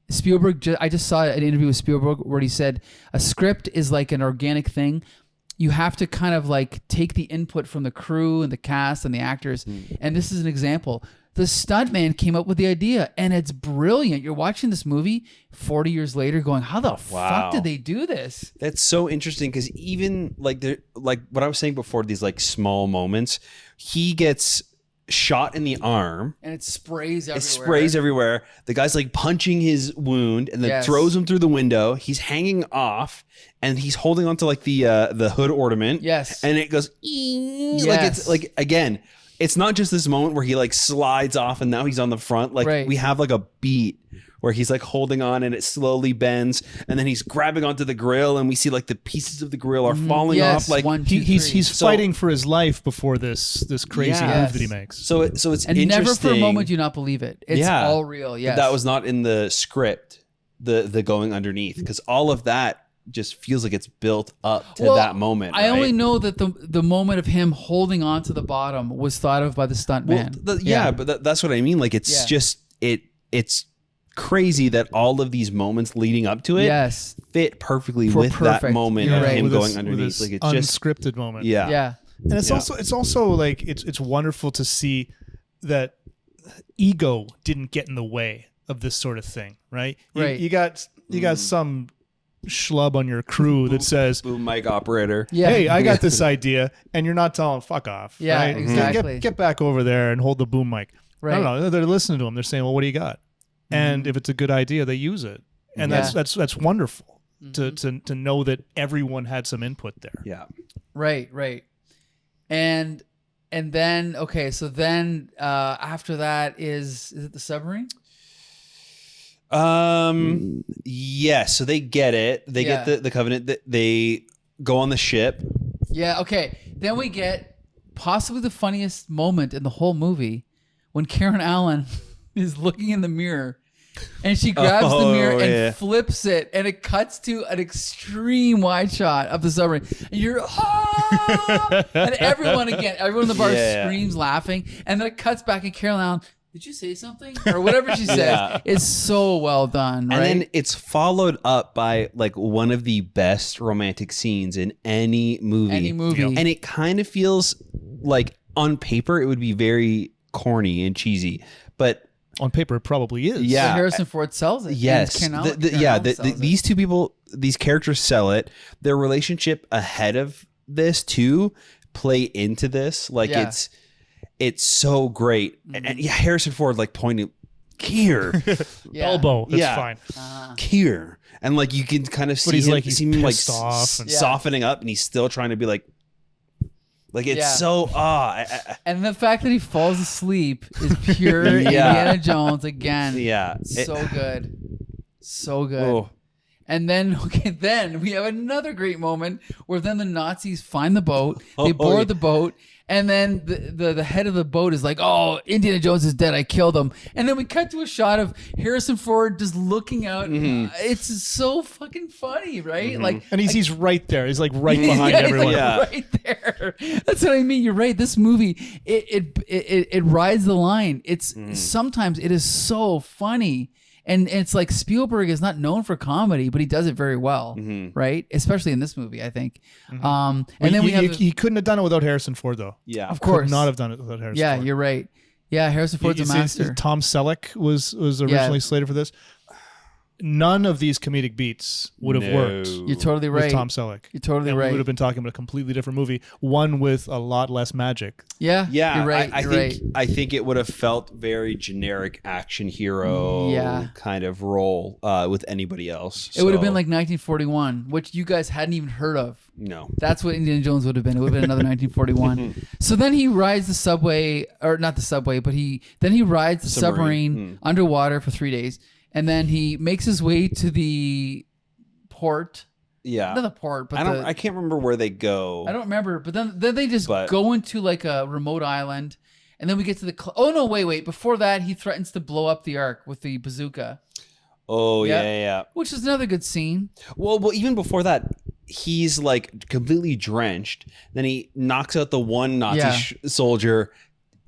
Spielberg, I just saw an interview with Spielberg where he said a script is like an organic thing. You have to kind of like take the input from the crew and the cast and the actors. And this is an example. The stuntman came up with the idea, and it's brilliant. You're watching this movie 40 years later going, how the fuck did they do this? That's so interesting, because even like what I was saying before, these like small moments, he gets shot in the arm and it sprays everywhere. The guy's like punching his wound and then throws him through the window. He's hanging off and he's holding onto like the hood ornament. Yes. And it goes like it's like, again, it's not just this moment where he like slides off and now he's on the front. Like we have like a beat where he's like holding on and it slowly bends, and then he's grabbing onto the grill and we see like the pieces of the grill are falling off. Like he's fighting for his life before this crazy move that he makes. So it's and interesting. Never for a moment do you not believe it. It's all real. Yes. That was not in the script, the going underneath, because all of that just feels like it's built up to that moment. I only know that the moment of him holding on to the bottom was thought of by the stuntman. But that's what I mean. Like it's just it's crazy that all of these moments leading up to it fit perfectly with that moment of him going underneath. Like it's just unscripted moment. Yeah. And it's also like it's wonderful to see that ego didn't get in the way of this sort of thing, right? You got some schlub on your crew that says, boom mic operator, hey, I got this idea, and you're not telling fuck off. Yeah, right? exactly. Get back over there and hold the boom mic. Right. I don't know. They're listening to him. They're saying, well, what do you got? And if it's a good idea, they use it. And that's wonderful to know that everyone had some input there. Yeah. Right. And then after that is it the submarine? Yes. So they get it. They get the Covenant. They go on the ship. Yeah. Okay. Then we get possibly the funniest moment in the whole movie when Karen Allen is looking in the mirror and she grabs the mirror and flips it, and it cuts to an extreme wide shot of the submarine. And you're and everyone in the bar screams laughing, and then it cuts back and Karen Allen, did you say something? Or whatever she says. It's so well done, right? And then it's followed up by like one of the best romantic scenes in any movie. And it kind of feels like on paper it would be very corny and cheesy, but On paper, it probably is. Yeah. But Harrison Ford sells it. Yes. These two people, these characters sell it. Their relationship ahead of this too play into this. Like it's so great. And yeah, Harrison Ford like pointing here. Elbow. That's fine. Here. And like you can kind of see he's him, like, he's him like pissed off and softening up, and he's still trying to be like it's so and the fact that he falls asleep is pure Indiana Jones again. Yeah. So good. So good. Oh. And then then we have another great moment where then the Nazis find the boat, they board the boat, and then the head of the boat is like, "Oh, Indiana Jones is dead. I killed him." And then we cut to a shot of Harrison Ford just looking out. It's so fucking funny, right? Like, and he's right there. He's like right behind everyone. Like right there. That's what I mean. You're right. This movie, it rides the line. It's sometimes it is so funny. And it's like Spielberg is not known for comedy, but he does it very well, right? Especially in this movie, I think. And then he couldn't have done it without Harrison Ford, though. Yeah, of course, could not have done it without Harrison Ford. Yeah, you're right. Yeah, Harrison Ford's a master. Tom Selleck was originally slated for this. None of these comedic beats would have worked. You're totally right. With Tom Selleck. You're totally right. We would have been talking about a completely different movie, one with a lot less magic. Yeah, you're right. I think it would have felt very generic action hero kind of role with anybody else. It would have been like 1941, which you guys hadn't even heard of. No. That's what Indiana Jones would have been. It would have been another 1941. So then he rides the subway, or not the subway, but he rides the submarine underwater for 3 days. And then he makes his way to the port. Yeah. Not the port, but I can't remember where they go. I don't remember. But then they just go into like a remote island. And then we get to the... oh, no, wait. Before that, he threatens to blow up the Ark with the bazooka. Oh, yeah. Which is another good scene. Well, even before that, he's like completely drenched. Then he knocks out the one Nazi soldier,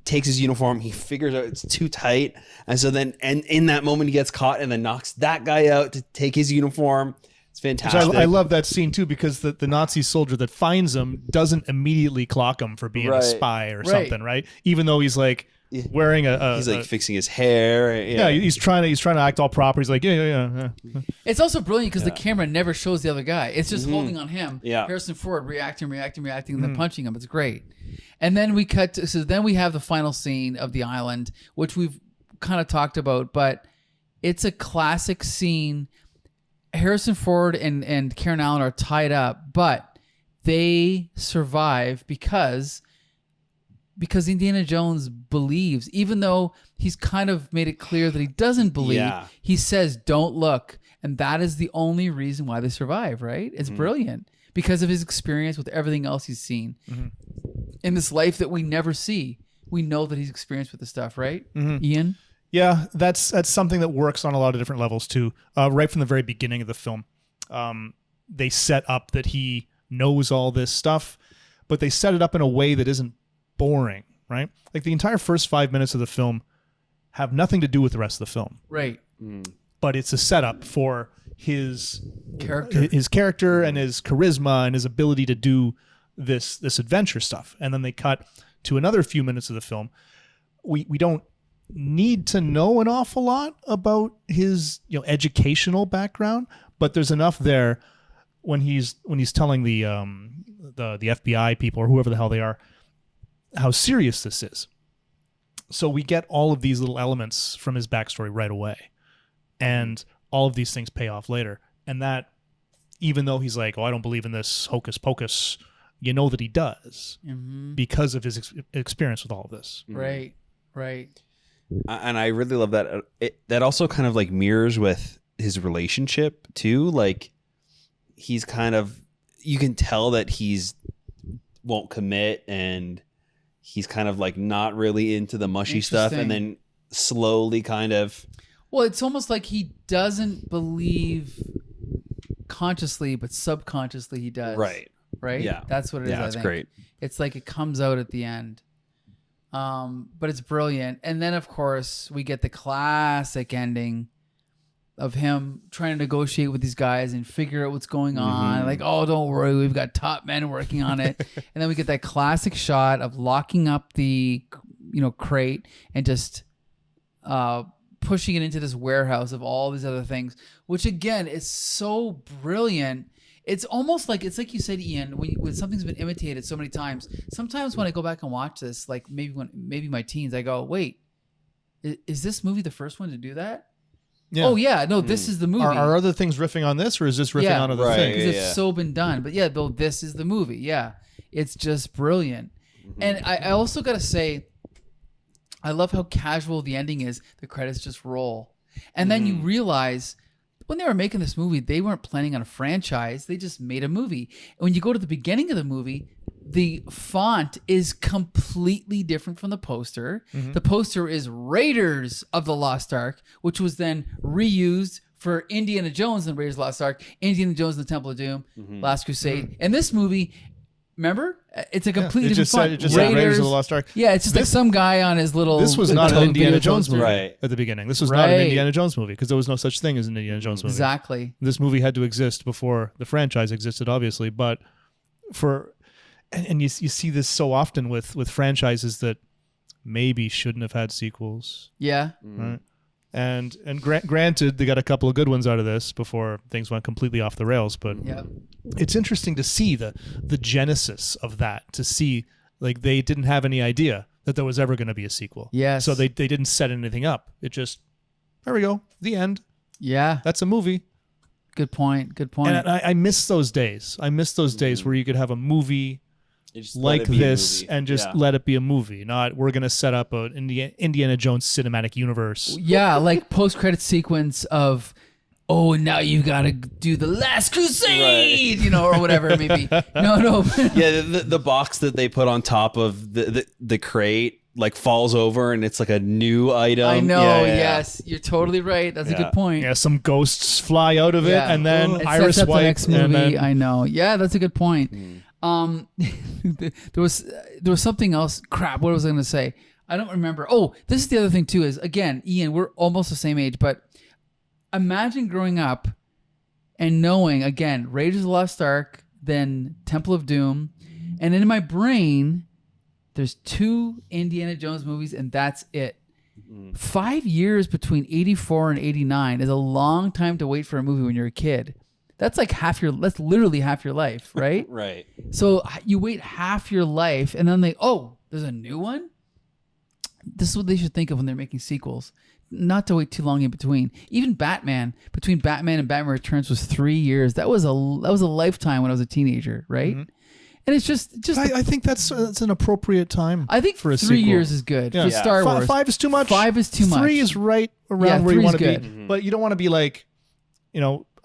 takes his uniform, he figures out it's too tight, and so then in that moment he gets caught and then knocks that guy out to take his uniform. It's fantastic. I love that scene too, because the Nazi soldier that finds him doesn't immediately clock him for being a spy or something, right? Even though he's like wearing he's like fixing his hair. Yeah, he's trying to act all proper. He's like, yeah. It's also brilliant because the camera never shows the other guy. It's just holding on him. Yeah. Harrison Ford reacting, and then punching him. It's great. And then we cut to, so then we have the final scene of the island, which we've kind of talked about, but it's a classic scene. Harrison Ford and Karen Allen are tied up, but they survive because Indiana Jones believes, even though he's kind of made it clear that he doesn't believe, he says, "Don't look." And that is the only reason why they survive, right? It's brilliant because of his experience with everything else he's seen in this life that we never see. We know that he's experienced with the stuff, right? Ian? Yeah, that's something that works on a lot of different levels too. Right from the very beginning of the film, they set up that he knows all this stuff, but they set it up in a way that isn't boring, right? Like the entire first 5 minutes of the film have nothing to do with the rest of the film. Right. But it's a setup for his character and his charisma and his ability to do this adventure stuff. And then they cut to another few minutes of the film. We don't need to know an awful lot about his educational background, but there's enough there when he's telling the FBI people or whoever the hell they are how serious this is. So we get all of these little elements from his backstory right away, and all of these things pay off later. And that, even though he's like, "Oh, I don't believe in this hocus pocus," you know that he does because of his experience with all of this. Right. And I really love that. That also kind of like mirrors with his relationship too. Like he's kind of, you can tell that he's won't commit, and he's kind of like not really into the mushy stuff, and then slowly kind of. Well, it's almost like he doesn't believe consciously, but subconsciously he does. Right. Yeah. That's what it is. Yeah, that's great. It's like it comes out at the end. But it's brilliant. And then, of course, we get the classic ending of him trying to negotiate with these guys and figure out what's going on. Like, "Oh, don't worry, we've got top men working on it." And then we get that classic shot of locking up the crate and just pushing it into this warehouse of all these other things, which again is so brilliant. It's almost like, it's like you said, Ian, when something's been imitated so many times. Sometimes when I go back and watch this, like maybe my teens, I go, wait, is this movie the first one to do that? Yeah. Oh yeah, no, this is the movie. Are other things riffing on this, or is this riffing on other things? Because it's so been done. But yeah, though, this is the movie. Yeah, it's just brilliant. And I also got to say, I love how casual the ending is. The credits just roll. And then you realize when they were making this movie, they weren't planning on a franchise. They just made a movie. And when you go to the beginning of the movie, the font is completely different from the poster. The poster is Raiders of the Lost Ark, which was then reused for Indiana Jones and Raiders of the Lost Ark, Indiana Jones and the Temple of Doom, Last Crusade. And this movie, remember? It's a completely different font. It just said Raiders of the Lost Ark. Yeah, it's just like some guy on his little... This was not an Indiana Jones movie at the beginning. This was not an Indiana Jones movie because there was no such thing as an Indiana Jones movie. Exactly. This movie had to exist before the franchise existed, obviously. But and you see this so often with franchises that maybe shouldn't have had sequels. Yeah. Right? And granted, they got a couple of good ones out of this before things went completely off the rails. But it's interesting to see the genesis of that, to see like they didn't have any idea that there was ever going to be a sequel. Yes. So they didn't set anything up. It just, there we go, the end. Yeah. That's a movie. Good point. And I miss those days. I miss those days where you could have a movie like this and just let it be a movie, not we're going to set up an Indiana Jones cinematic universe. Yeah, like post-credit sequence of, oh, now you got to do the Last Crusade, or whatever, maybe. No. Yeah, the box that they put on top of the crate like falls over and it's like a new item. I know, yes. You're totally right. That's a good point. Yeah, some ghosts fly out of it and then Iris White. The next movie, I know. Yeah, that's a good point. There was something else. Crap, what was I going to say? I don't remember. Oh, this is the other thing too. Is again, Ian, we're almost the same age, but imagine growing up and knowing again Raiders of the Lost Ark, then Temple of Doom, and in my brain, there's 2 Indiana Jones movies, and that's it. 5 years between 84 and 89 is a long time to wait for a movie when you're a kid. That's like that's literally half your life, right? Right. So you wait half your life and then there's a new one? This is what they should think of when they're making sequels. Not to wait too long in between. Even between Batman and Batman Returns was 3 years. That was a lifetime when I was a teenager, right? And it's just I think that's an appropriate time. I think for a 3 sequel. year is good for Star Wars. 5 is too much. 5 is too much. 3 is right around where you want to be. Mm-hmm. But you don't want to be like,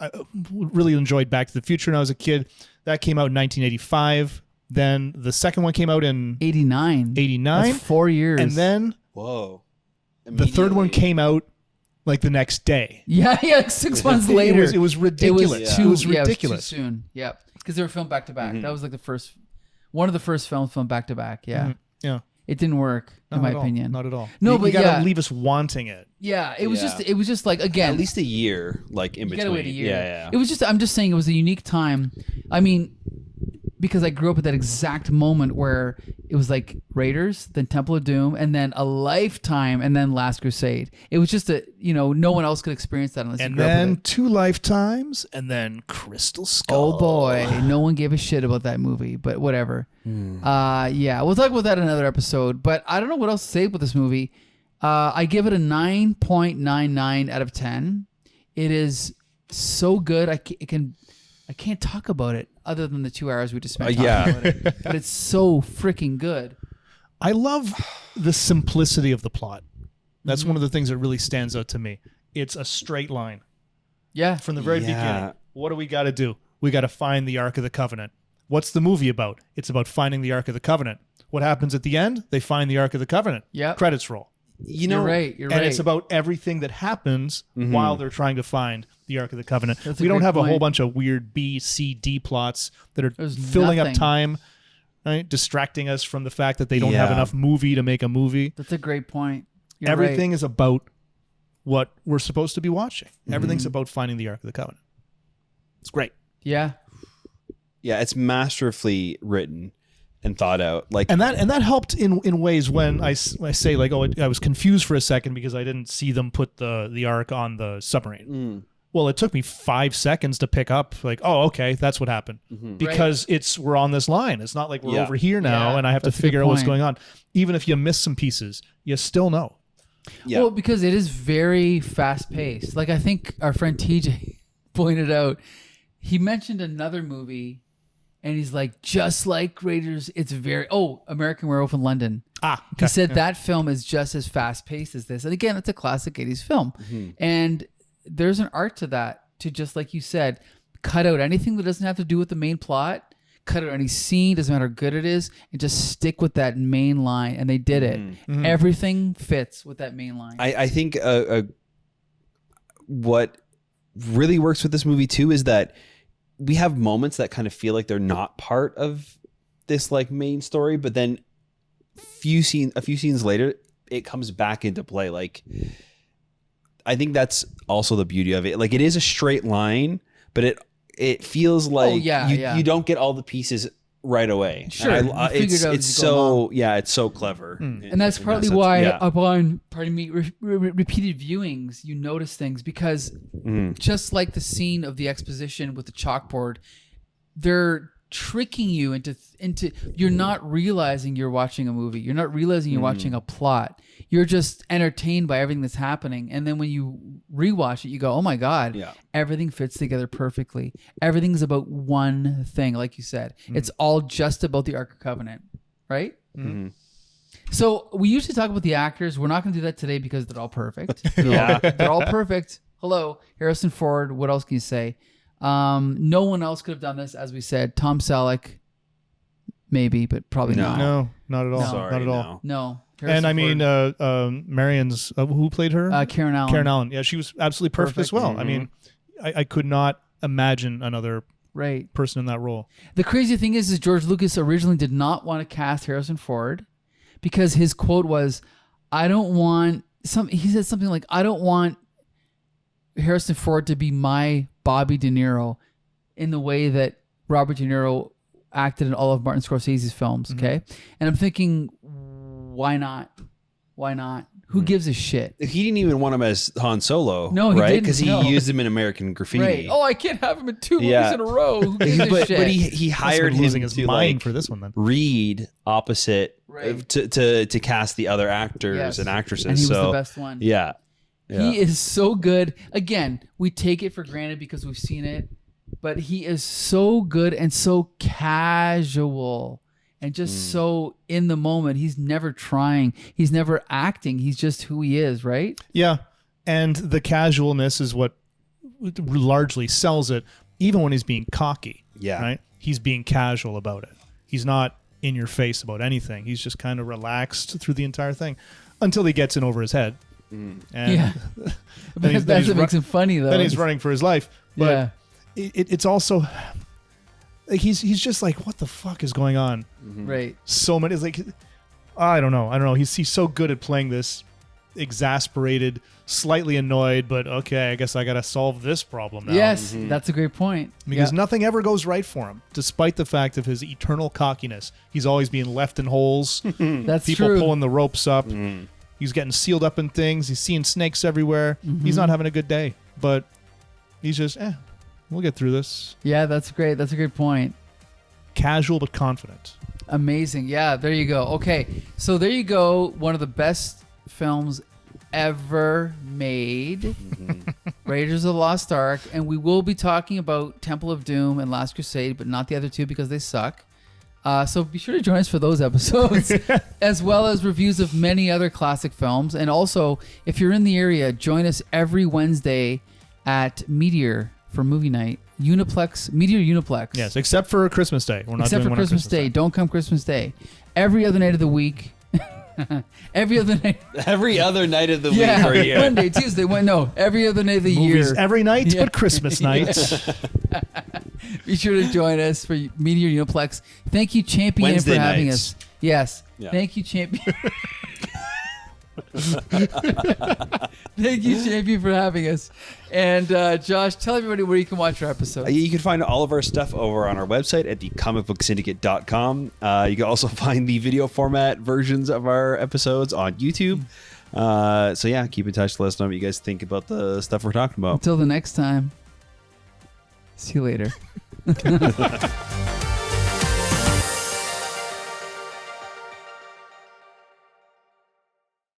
I really enjoyed Back to the Future when I was a kid. That came out in 1985. Then the second one came out in 89. That's 4 years. And then the third one came out like the next day. Yeah, 6 months later. It was ridiculous. It was ridiculous. It was too soon. Yep. Because they were filmed back to back. That was like one of the first films filmed back to back. Yeah. Yeah. It didn't work, in my opinion. Not at all. No, but you gotta leave us wanting it. Yeah, it was just like, again, at least a year, like in between. You gotta wait a year. Yeah. It was just, I'm just saying, it was a unique time. I mean, because I grew up at that exact moment where it was like Raiders, then Temple of Doom, and then a lifetime, and then Last Crusade. It was just no one else could experience that unless you grew up with it. And then 2 lifetimes, and then Crystal Skull. Oh boy, no one gave a shit about that movie, but whatever. Yeah, we'll talk about that in another episode. But I don't know what else to say about this movie. I give it a 9.99 out of 10. It is so good. I can't talk about it other than the 2 hours we just spent talking about it. But it's so freaking good. I love the simplicity of the plot. That's one of the things that really stands out to me. It's a straight line. Yeah. From the very beginning. What do we got to do? We got to find the Ark of the Covenant. What's the movie about? It's about finding the Ark of the Covenant. What happens at the end? They find the Ark of the Covenant. Yeah. Credits roll. You're right. You're and right. it's about everything that happens while they're trying to find the Ark of the Covenant. We don't have a whole bunch of weird B, C, D plots that are filling up time, right? Distracting us from the fact that they don't have enough movie to make a movie. That's a great point. Everything is about what we're supposed to be watching. Everything's about finding the Ark of the Covenant. It's great. Yeah. Yeah, it's masterfully written. and thought out. Like, and that helped in ways when I say like, oh, I was confused for a second because I didn't see them put the Ark on the submarine. Well, it took me 5 seconds to pick up like, oh, okay, that's what happened. Because we're on this line. It's not like we're over here now and I have to figure out what's going on. Even if you miss some pieces, you still know. Yeah. Well, because it is very fast paced. Like I think our friend TJ pointed out, he mentioned another movie and he's like, just like Raiders, it's very, American Werewolf in London. Okay. He said that film is just as fast paced as this. And again, it's a classic 80s film. And there's an art to that, to just like you said, cut out anything that doesn't have to do with the main plot, cut out any scene, doesn't matter how good it is, and just stick with that main line. And they did it. Everything fits with that main line. I think what really works with this movie too is that we have moments that kind of feel like they're not part of this like main story, but then a few scenes later, it comes back into play. Like, I think that's also the beauty of it. Like, it is a straight line, but it feels like you don't get all the pieces right away. Sure, it's so clever, and that's partly why upon repeated viewings, you notice things because just like the scene of the exposition with the chalkboard, they're tricking you into you're not realizing you're watching a movie. You're not realizing you're watching a plot. You're just entertained by everything that's happening. And then when you rewatch it, you go, oh my God, everything fits together perfectly. Everything's about one thing. Like you said, it's all just about the Ark of Covenant, right? So we usually talk about the actors. We're not going to do that today because they're all perfect. They're all perfect. Hello, Harrison Ford. What else can you say? No one else could have done this, as we said. Tom Selleck, maybe, but probably not. No, not at all. Sorry, not at all. No. And I mean, Marion's who played her? Karen Allen. Karen Allen. Yeah, she was absolutely perfect as well. I mean, I could not imagine another person in that role. The crazy thing is George Lucas originally did not want to cast Harrison Ford because his quote was, he said something like, I don't want Harrison Ford to be my Bobby De Niro in the way that Robert De Niro acted in all of Martin Scorsese's films. Okay. And I'm thinking, why not? Who gives a shit? He didn't even want him as Han Solo. No, he right? didn't. Because he used him in American Graffiti. Right. Oh, I can't have him in 2 movies in a row. Who gives a shit? But he hired him losing his to mind for this one. Then read opposite to cast the other actors and actresses. And he was the best one. Yeah. He is so good. Again, we take it for granted because we've seen it, but he is so good and so casual and just so in the moment. He's never trying. He's never acting. He's just who he is, right? Yeah. And the casualness is what largely sells it, even when he's being cocky. Yeah. Right? He's being casual about it. He's not in your face about anything. He's just kind of relaxed through the entire thing until he gets in over his head. And That's what makes him funny, though. Then he's running for his life. But it's also like he's just like, what the fuck is going on? Right. So many. It's like, I don't know. He's so good at playing this exasperated, slightly annoyed, but okay, I guess I got to solve this problem now. Yes, that's a great point. Because nothing ever goes right for him, despite the fact of his eternal cockiness. He's always being left in holes. That's people true. Pulling the ropes up. He's getting sealed up in things. He's seeing snakes everywhere. He's not having a good day, but he's just, we'll get through this. Yeah, that's great. That's a great point. Casual but confident. Amazing. Yeah, there you go. Okay, so there you go. One of the best films ever made, Raiders of the Lost Ark, and we will be talking about Temple of Doom and Last Crusade, but not the other two because they suck. So be sure to join us for those episodes, as well as reviews of many other classic films. And also, if you're in the area, join us every Wednesday at Meteor for movie night. Meteor Uniplex. Yes, except for Christmas Day. We're not except doing for Christmas Day. Don't come Christmas Day. Every other night of the week. Every other night of the week for a year. Monday, Tuesday, every other night of the Movies year. Every night, but Christmas night. Be sure to join us for Meteor Uniplex. Thank you, Champion, Wednesday for having nights. us. Yes. Yeah. Thank you, Champion. Thank you, JP, for having us. And Josh, tell everybody where you can watch our episodes. You can find all of our stuff over on our website at thecomicbooksyndicate.com. You can also find the video format versions of our episodes on YouTube. So yeah, keep in touch. Let us know what you guys think about the stuff we're talking about. Until the next time. See you later.